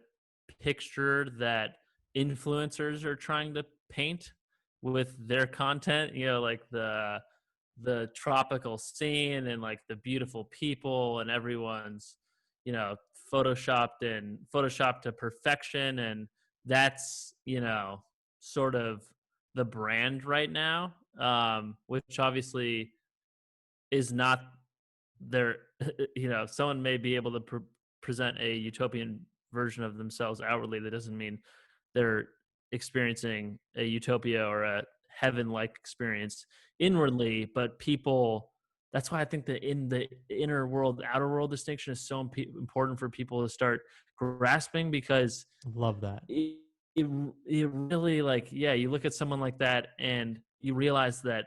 picture that influencers are trying to paint with their content, like the tropical scene and like the beautiful people and everyone's, you know, photoshopped to perfection, and that's, sort of the brand right now, which obviously is not there. Someone may be able to present a utopian version of themselves outwardly. That doesn't mean they're experiencing a utopia or a heaven-like experience inwardly. But people, that's why I think that in the inner world outer world distinction is so important for people to start grasping, because Love that. it, it, it really, like, yeah, you look at someone like that and you realize that,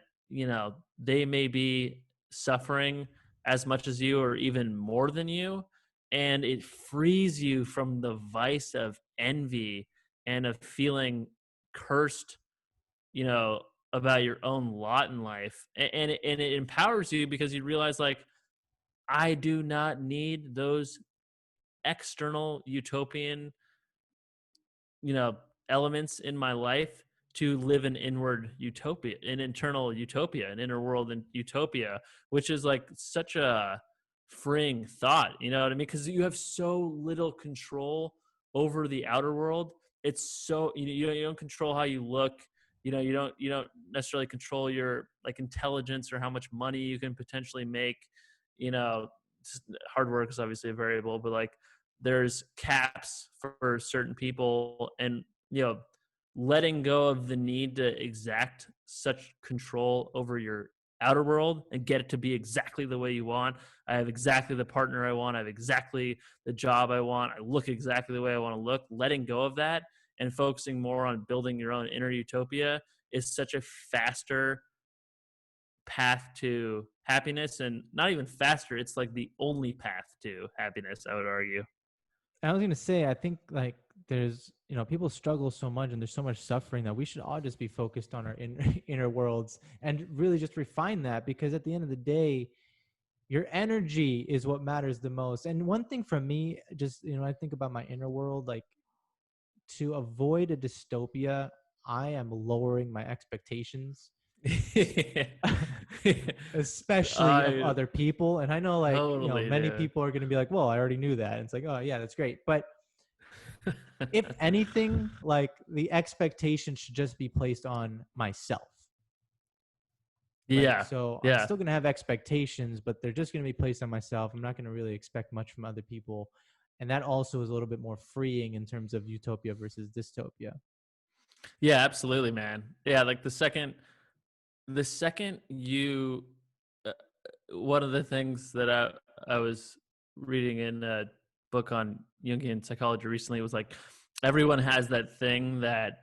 they may be suffering as much as you or even more than you, and it frees you from the vice of envy and of feeling cursed, you know about your own lot in life. And it empowers you because you realize, like, I do not need those external utopian, you know, elements in my life to live an inward utopia, an internal utopia, an inner world and utopia, which is like such a freeing thought. You know what I mean? Because you have so little control over the outer world. It's so, you don't control how you look. You don't necessarily control your, like, intelligence or how much money you can potentially make. You know, hard work is obviously a variable, but like, there's caps for certain people, and letting go of the need to exact such control over your outer world and get it to be exactly the way you want. I have exactly the partner I want, I have exactly the job I want, I look exactly the way I want to look. Letting go of that and focusing more on building your own inner utopia is such a faster path to happiness, and not even faster, it's like the only path to happiness, I would argue. I was gonna say, I think, like, there's people struggle so much and there's so much suffering that we should all just be focused on our inner worlds and really just refine that, because at the end of the day, your energy is what matters the most. And one thing for me, just I think about my inner world, like, to avoid a dystopia, I am lowering my expectations, especially of I other people. And I know, like, totally many do. people are going to be like, well, I already knew that. And it's like, oh yeah, that's great. But if anything, like, the expectation should just be placed on myself. Like, Yeah, so I'm yeah, still going to have expectations, but they're just going to be placed on myself. I'm not going to really expect much from other people. And that also is a little bit more freeing in terms of utopia versus dystopia. yeah, absolutely, man. Yeah, like the second you, uh, one of the things that I was reading in a book on Jungian psychology recently was like, everyone has that thing that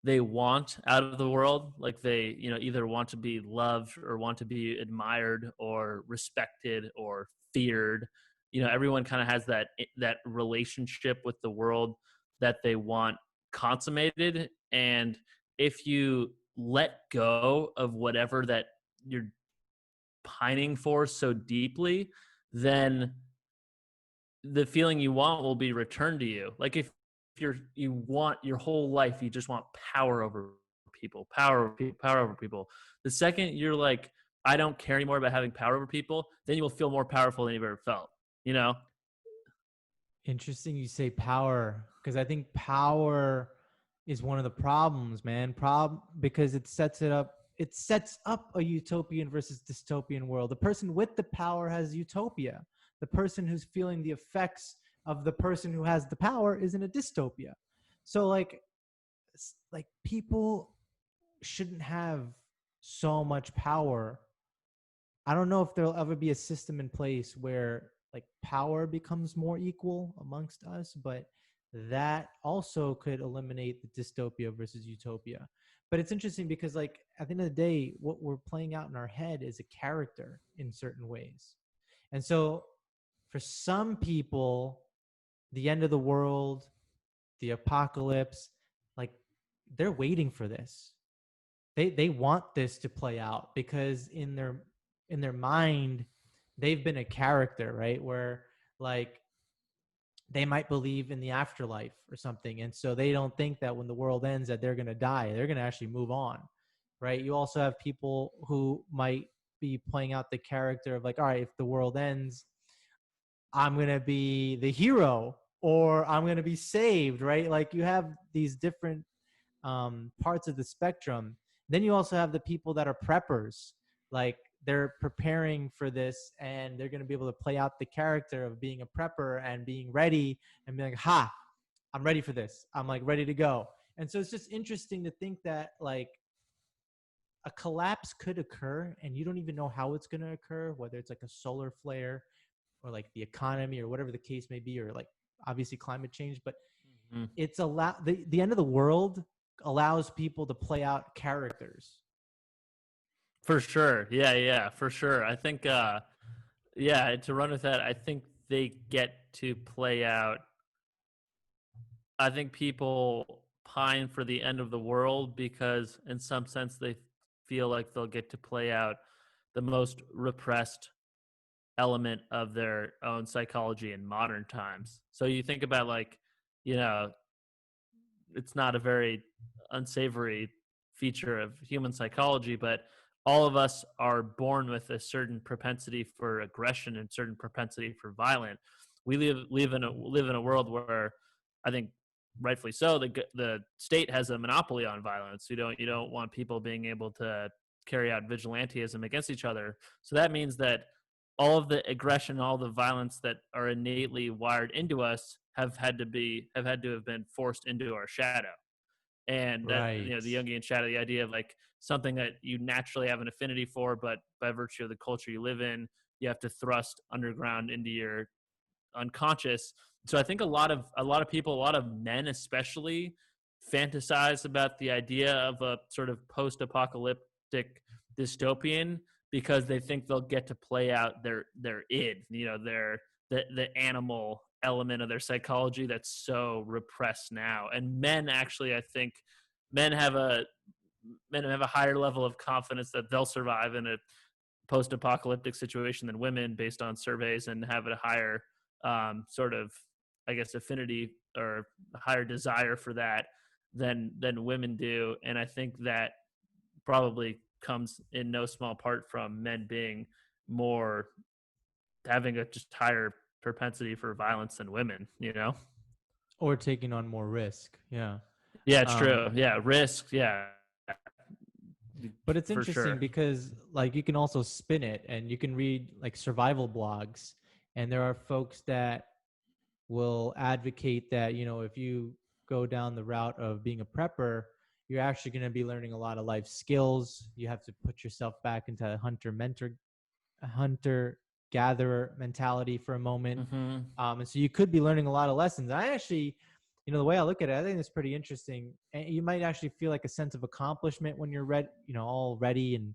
they want out of the world. Like, they, either want to be loved or want to be admired or respected or feared. Everyone kind of has that relationship with the world that they want consummated. And if you let go of whatever that you're pining for so deeply, then the feeling you want will be returned to you. Like you want your whole life, you just want power over people, power over people, power over people. The second you're like, I don't care anymore about having power over people, then you will feel more powerful than you've ever felt. You know? Interesting you say power, because I think power is one of the problems, man. Because it sets up a utopian versus dystopian world. The person with the power has utopia. The person who's feeling the effects of the person who has the power is in a dystopia. So like people shouldn't have so much power. I don't know if there'll ever be a system in place where like power becomes more equal amongst us, but that also could eliminate the dystopia versus utopia. But it's interesting because like at the end of the day, what we're playing out in our head is a character in certain ways. And so for some people, the end of the world, the apocalypse, like they're waiting for this. They want this to play out because in their mind they've been a character, right? Where like they might believe in the afterlife or something, and so they don't think that when the world ends that they're going to die. They're going to actually move on, right? You also have people who might be playing out the character of like, all right, if the world ends, I'm going to be the hero or I'm going to be saved, right? Like you have these different parts of the spectrum. Then you also have the people that are preppers. Like they're preparing for this and they're going to be able to play out the character of being a prepper and being ready and being like, ha, I'm ready for this. I'm like ready to go. And so it's just interesting to think that like a collapse could occur and you don't even know how it's going to occur, whether it's like a solar flare or like the economy or whatever the case may be, or like obviously climate change. But it's the end of the world allows people to play out characters. For sure. Yeah, for sure. I think yeah, to run with that, I think they get to play out. I think people pine for the end of the world because in some sense they feel like they'll get to play out the most repressed element of their own psychology in modern times. So you think about like, you know, it's not a very unsavory feature of human psychology, but all of us are born with a certain propensity for aggression and certain propensity for violence. We live in a world where I think rightfully so the state has a monopoly on violence. You don't want people being able to carry out vigilantism against each other. So that means that all of the aggression, all the violence that are innately wired into us have had to have been forced into our shadow. And that, Right. the Jungian shadow, the idea of like something that you naturally have an affinity for, but by virtue of the culture you live in, you have to thrust underground into your unconscious. So I think a lot of people, a lot of men especially, fantasize about the idea of a sort of post-apocalyptic dystopian because they think they'll get to play out their id, their the animal element of their psychology that's so repressed now. And men actually, I think men have a higher level of confidence that they'll survive in a post-apocalyptic situation than women based on surveys, and have a higher sort of, I guess, affinity or higher desire for that than women do. And I think that probably comes in no small part from men being more, having a just higher propensity for violence than women. Or taking on more risk. Yeah. Yeah, it's Um, true. Yeah, risk. Yeah, but it's for interesting sure. because like you can also spin it and you can read like survival blogs, and there are folks that will advocate that, if you go down the route of being a prepper, you're actually going to be learning a lot of life skills. You have to put yourself back into a hunter gatherer mentality for a moment. Mm-hmm. And so you could be learning a lot of lessons. I actually, the way I look at it, I think it's pretty interesting. And you might actually feel like a sense of accomplishment when you're all ready and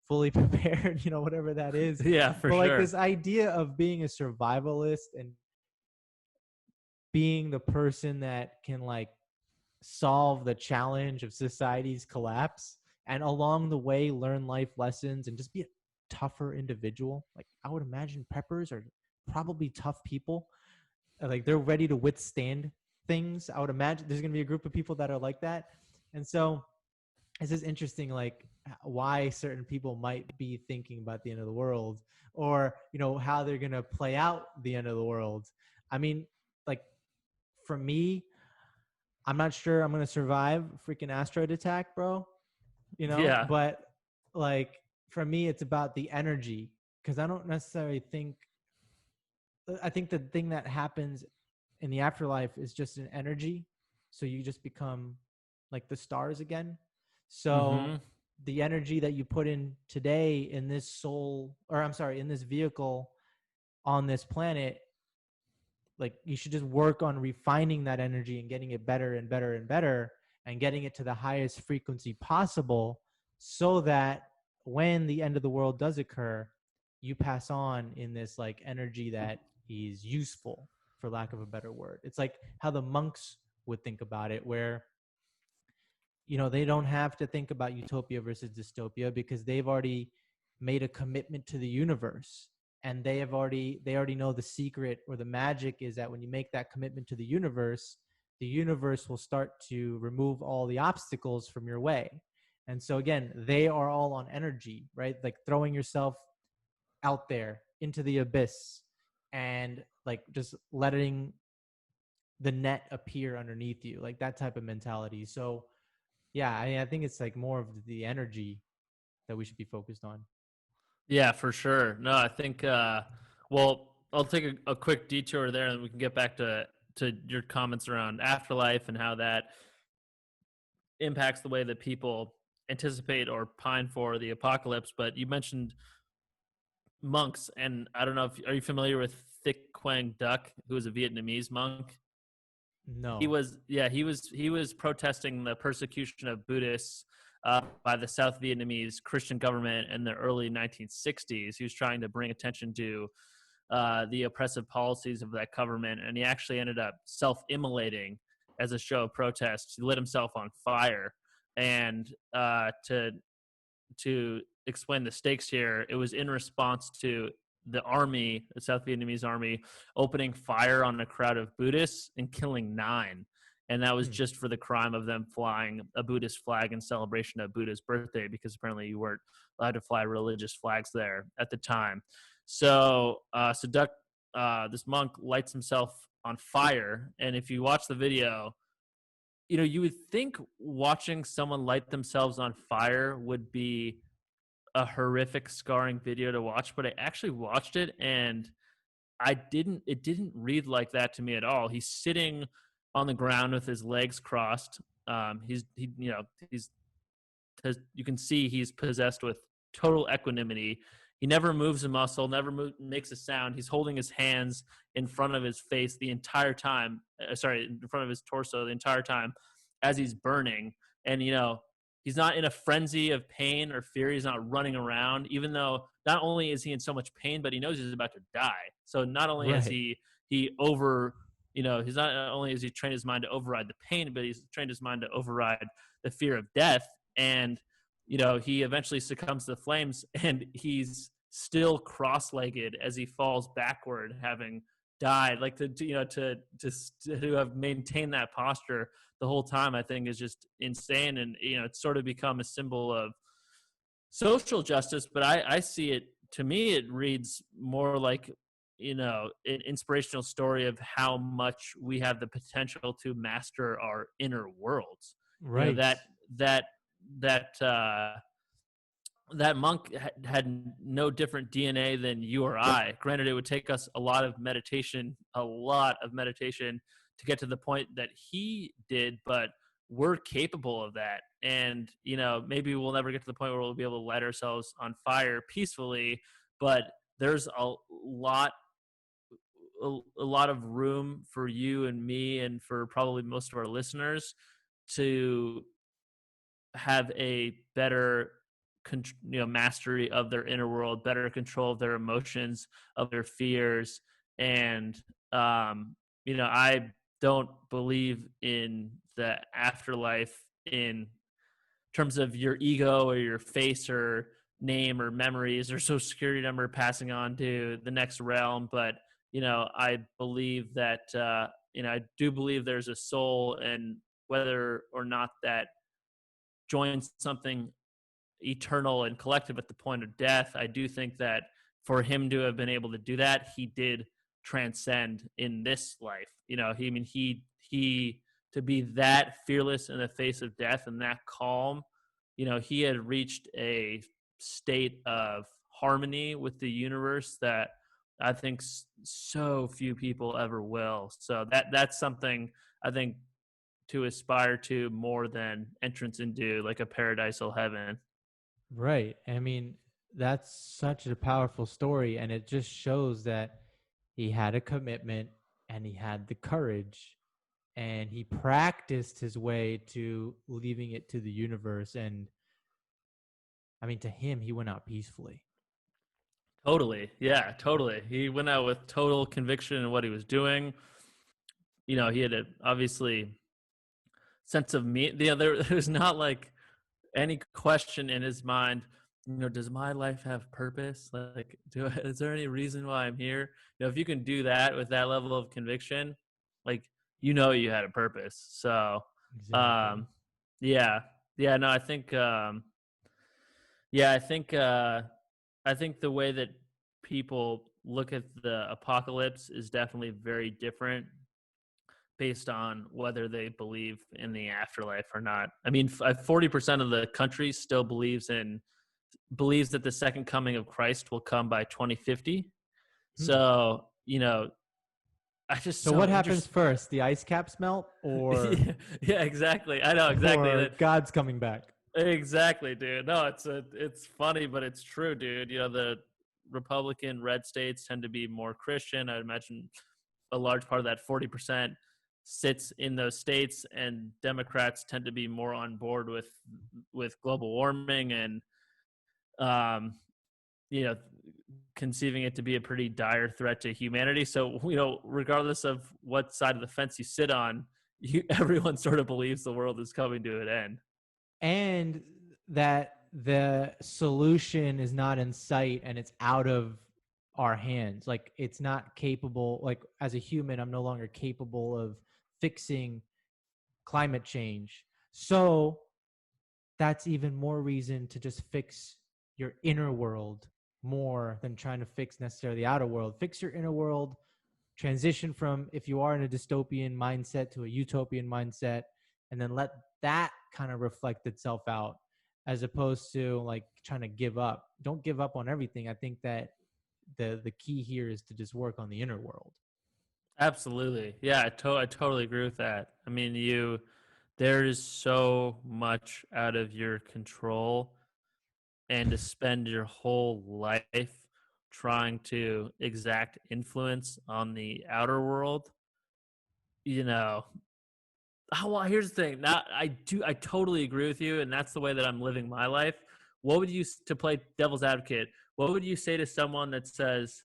fully prepared, whatever that is. Yeah, for But like sure. this idea of being a survivalist and being the person that can like solve the challenge of society's collapse, and along the way learn life lessons and just be a tougher individual. Like I would imagine preppers are probably tough people. Like they're ready to withstand things. I would imagine there's going to be a group of people that are like that. And so it's just interesting, like why certain people might be thinking about the end of the world, or how they're going to play out the end of the world. I mean, like for me, I'm not sure I'm going to survive a freaking asteroid attack, bro. Yeah. But like for me, it's about the energy, because I don't necessarily think, I think the thing that happens in the afterlife is just an energy. So you just become like the stars again. So Mm-hmm. the energy that you put in today in this soul, or I'm sorry, in this vehicle on this planet, like you should just work on refining that energy and getting it better and better and better, and getting it to the highest frequency possible, so that when the end of the world does occur, you pass on in this like energy that is useful, for lack of a better word. It's like how the monks would think about it, where they don't have to think about utopia versus dystopia, because they've already made a commitment to the universe, and they already know the secret, or the magic is that when you make that commitment to the universe will start to remove all the obstacles from your way. And so again, they are all on energy, right? Like throwing yourself out there into the abyss, and like just letting the net appear underneath you, like that type of mentality. So yeah, I think it's like more of the energy that we should be focused on. Yeah, for sure. No, I think. Well, I'll take a quick detour there, and we can get back to your comments around afterlife and how that impacts the way that people anticipate or pine for the apocalypse. But you mentioned monks, and I don't know if are you familiar with Thich Quang Duc, who was a Vietnamese monk. He No. was, yeah, he was protesting the persecution of Buddhists by the South Vietnamese Christian government in the early 1960s. He was trying to bring attention to the oppressive policies of that government, and he actually ended up self-immolating as a show of protest. He lit himself on fire, and to explain the stakes here, it was in response to the army, the South Vietnamese army, opening fire on a crowd of Buddhists and killing 9. And that was Hmm. just for the crime of them flying a Buddhist flag in celebration of Buddha's birthday, because apparently you weren't allowed to fly religious flags there at the time. So Duck, this monk, lights himself on fire. And if you watch the video, you would think watching someone light themselves on fire would be a horrific scarring video to watch, but I actually watched it, and it didn't read like that to me at all. He's sitting on the ground with his legs crossed. He's you can see he's possessed with total equanimity. He never moves a muscle, never makes a sound. He's holding his hands in front of his face the entire time. In front of his torso the entire time as he's burning. And he's not in a frenzy of pain or fear. He's not running around, even though not only is he in so much pain, but he knows he's about to die. So not only is Right. he over, he's not only has he trained his mind to override the pain, but he's trained his mind to override the fear of death. And he eventually succumbs to the flames, and he's still cross-legged as he falls backward, having died. Like to have maintained that posture the whole time, I think is just insane. And it's sort of become a symbol of social justice. But I see it, to me it reads more like an inspirational story of how much we have the potential to master our inner worlds. you know Right. that that that that monk had no different DNA than you or I. Granted, it would take us a lot of meditation to get to the point that he did, but we're capable of that. And, maybe we'll never get to the point where we'll be able to light ourselves on fire peacefully, but there's a lot of room for you and me, and for probably most of our listeners, to have a better mastery of their inner world, better control of their emotions, of their fears. And I don't believe in the afterlife in terms of your ego or your face or name or memories or social security number passing on to the next realm. But, I believe that, I do believe there's a soul, and whether or not that joins something eternal and collective at the point of death, I do think that for him to have been able to do that, he did transcend in this life. He to be that fearless in the face of death and that calm, he had reached a state of harmony with the universe that I think so few people ever will. So that's something I think to aspire to more than entrance into like a paradisal heaven. Right. I mean, that's such a powerful story. And it just shows that he had a commitment and he had the courage and he practiced his way to leaving it to the universe. And I mean, to him, he went out peacefully. Totally. Yeah, totally. He went out with total conviction in what he was doing. He had a obviously sense of me. There's not like any question in his mind, does my life have purpose? Like, is there any reason why I'm here? If you can do that with that level of conviction, like, you had a purpose. So, Exactly. um, yeah, yeah, no, I think, yeah, I think the way that people look at the apocalypse is definitely very different based on whether they believe in the afterlife or not. I mean, 40% of the country still believes that the second coming of Christ will come by 2050. Hmm. So, I just So so what happens interesting. first? The ice caps melt or Yeah, yeah, exactly. I know exactly or that. God's coming back? Exactly, dude. No, it's funny, but it's true, dude. The Republican red states tend to be more Christian. I would imagine a large part of that 40% sits in those states, and Democrats tend to be more on board with global warming and um, you know conceiving it to be a pretty dire threat to humanity. So regardless of what side of the fence you sit on, everyone sort of believes the world is coming to an end. And that the solution is not in sight and it's out of our hands. Like it's not capable, like as a human, I'm no longer capable of fixing climate change. So that's even more reason to just fix your inner world more than trying to fix necessarily the outer world. Fix your inner world, transition from if you are in a dystopian mindset to a utopian mindset, and then let that kind of reflect itself out as opposed to like trying to give up. Don't give up on everything. I think that the key here is to just work on the inner world. Absolutely. Yeah, I totally agree with that. I mean, there is so much out of your control, and to spend your whole life trying to exact influence on the outer world, you know. Oh, well, here's the thing. Now, I totally agree with you, and that's the way that I'm living my life. What would you, to play devil's advocate, what would you say to someone that says,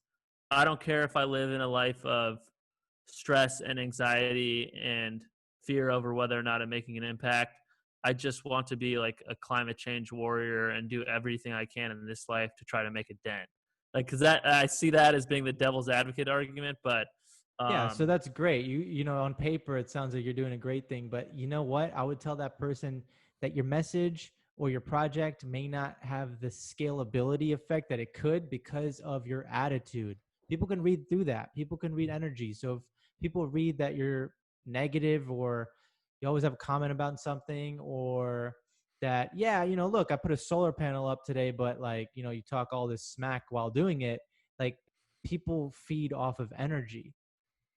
I don't care if I live in a life of stress and anxiety and fear over whether or not I'm making an impact. I just want to be like a climate change warrior and do everything I can in this life to try to make a dent. Like, because that I see that as being the devil's advocate argument, but Yeah, so um, that's great. You know, on paper it sounds like you're doing a great thing, but you know what? I would tell that person that your message or your project may not have the scalability effect that it could because of your attitude. People can read through that. People can read energy. So if people read that you're negative or you always have a comment about something or that, yeah, you know, look, I put a solar panel up today, but like, you know, you talk all this smack while doing it, like people feed off of energy.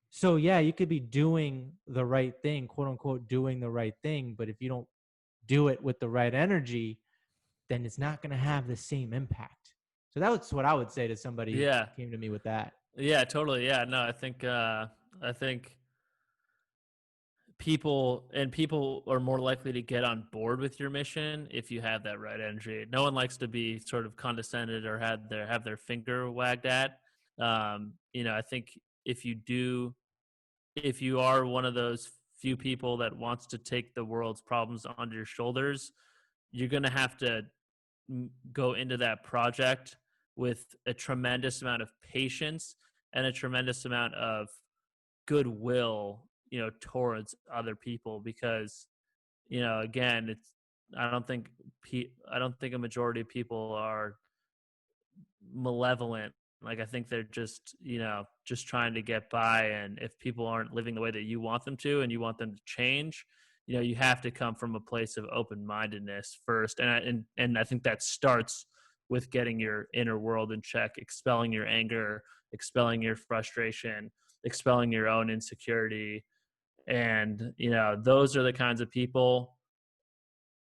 So yeah, you could be doing the right thing, quote unquote, doing the right thing. But if you don't do it with the right energy, then it's not going to have the same impact. So that's what I would say to somebody yeah, who came to me with that. yeah, totally, yeah. No, I think people are more likely to get on board with your mission if you have that right energy. No one likes to be sort of condescended or have their finger wagged at. I think if you do if you are one of those few people that wants to take the world's problems onto your shoulders, you're going to have to go into that project with a tremendous amount of patience and a tremendous amount of goodwill, towards other people, because, again, I don't think a majority of people are malevolent. Like, I think they're just trying to get by, and if people aren't living the way that you want them to and you want them to change, you have to come from a place of open-mindedness first, and I think that starts with getting your inner world in check, expelling your anger, expelling your frustration, expelling your own insecurity. And those are the kinds of people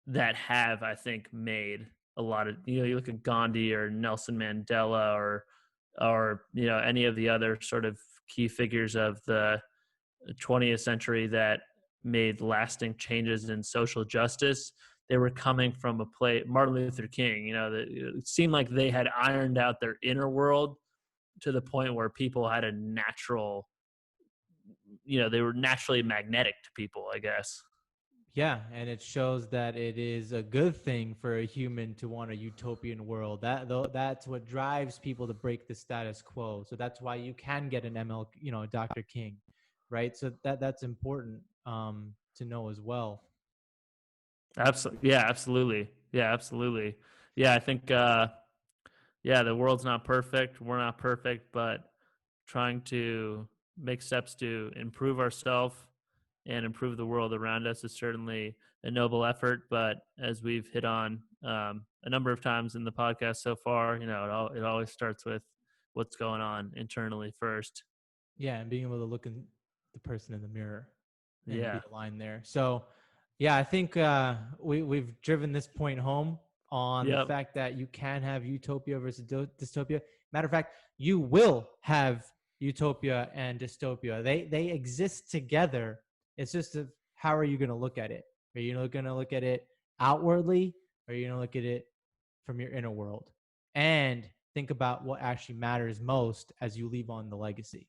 that have, I think, made a lot of, you look at Gandhi or Nelson Mandela or any of the other sort of key figures of the 20th century that made lasting changes in social justice. They were coming from a place. Martin Luther King, it seemed like they had ironed out their inner world to the point where people had a natural, they were naturally magnetic to people, I guess. Yeah, and it shows that it is a good thing for a human to want a utopian world. That's what drives people to break the status quo. So that's why you can get an Dr. King, right? So that's important to know as well. Absolutely. Yeah, absolutely. Yeah, absolutely. Yeah, I think the world's not perfect. We're not perfect, but trying to make steps to improve ourselves and improve the world around us is certainly a noble effort. But as we've hit on a number of times in the podcast so far, it always starts with what's going on internally first. Yeah, and being able to look in the person in the mirror and Yeah. be aligned there. So, yeah, I think we've driven this point home on the fact that you can have utopia versus dystopia. Matter of fact, you will have utopia and dystopia. They exist together. It's just how are you going to look at it? Are you going to look at it outwardly, or are you going to look at it from your inner world? And think about what actually matters most as you leave on the legacy.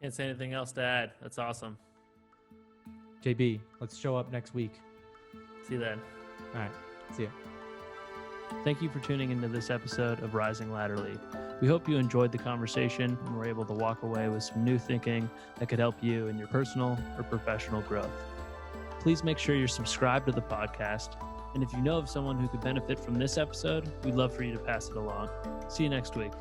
Can't say anything else to add. That's awesome. JB, let's show up next week. See you then. All right. See you. Thank you for tuning into this episode of Rising Laterally. We hope you enjoyed the conversation and were able to walk away with some new thinking that could help you in your personal or professional growth. Please make sure you're subscribed to the podcast. And if you know of someone who could benefit from this episode, we'd love for you to pass it along. See you next week.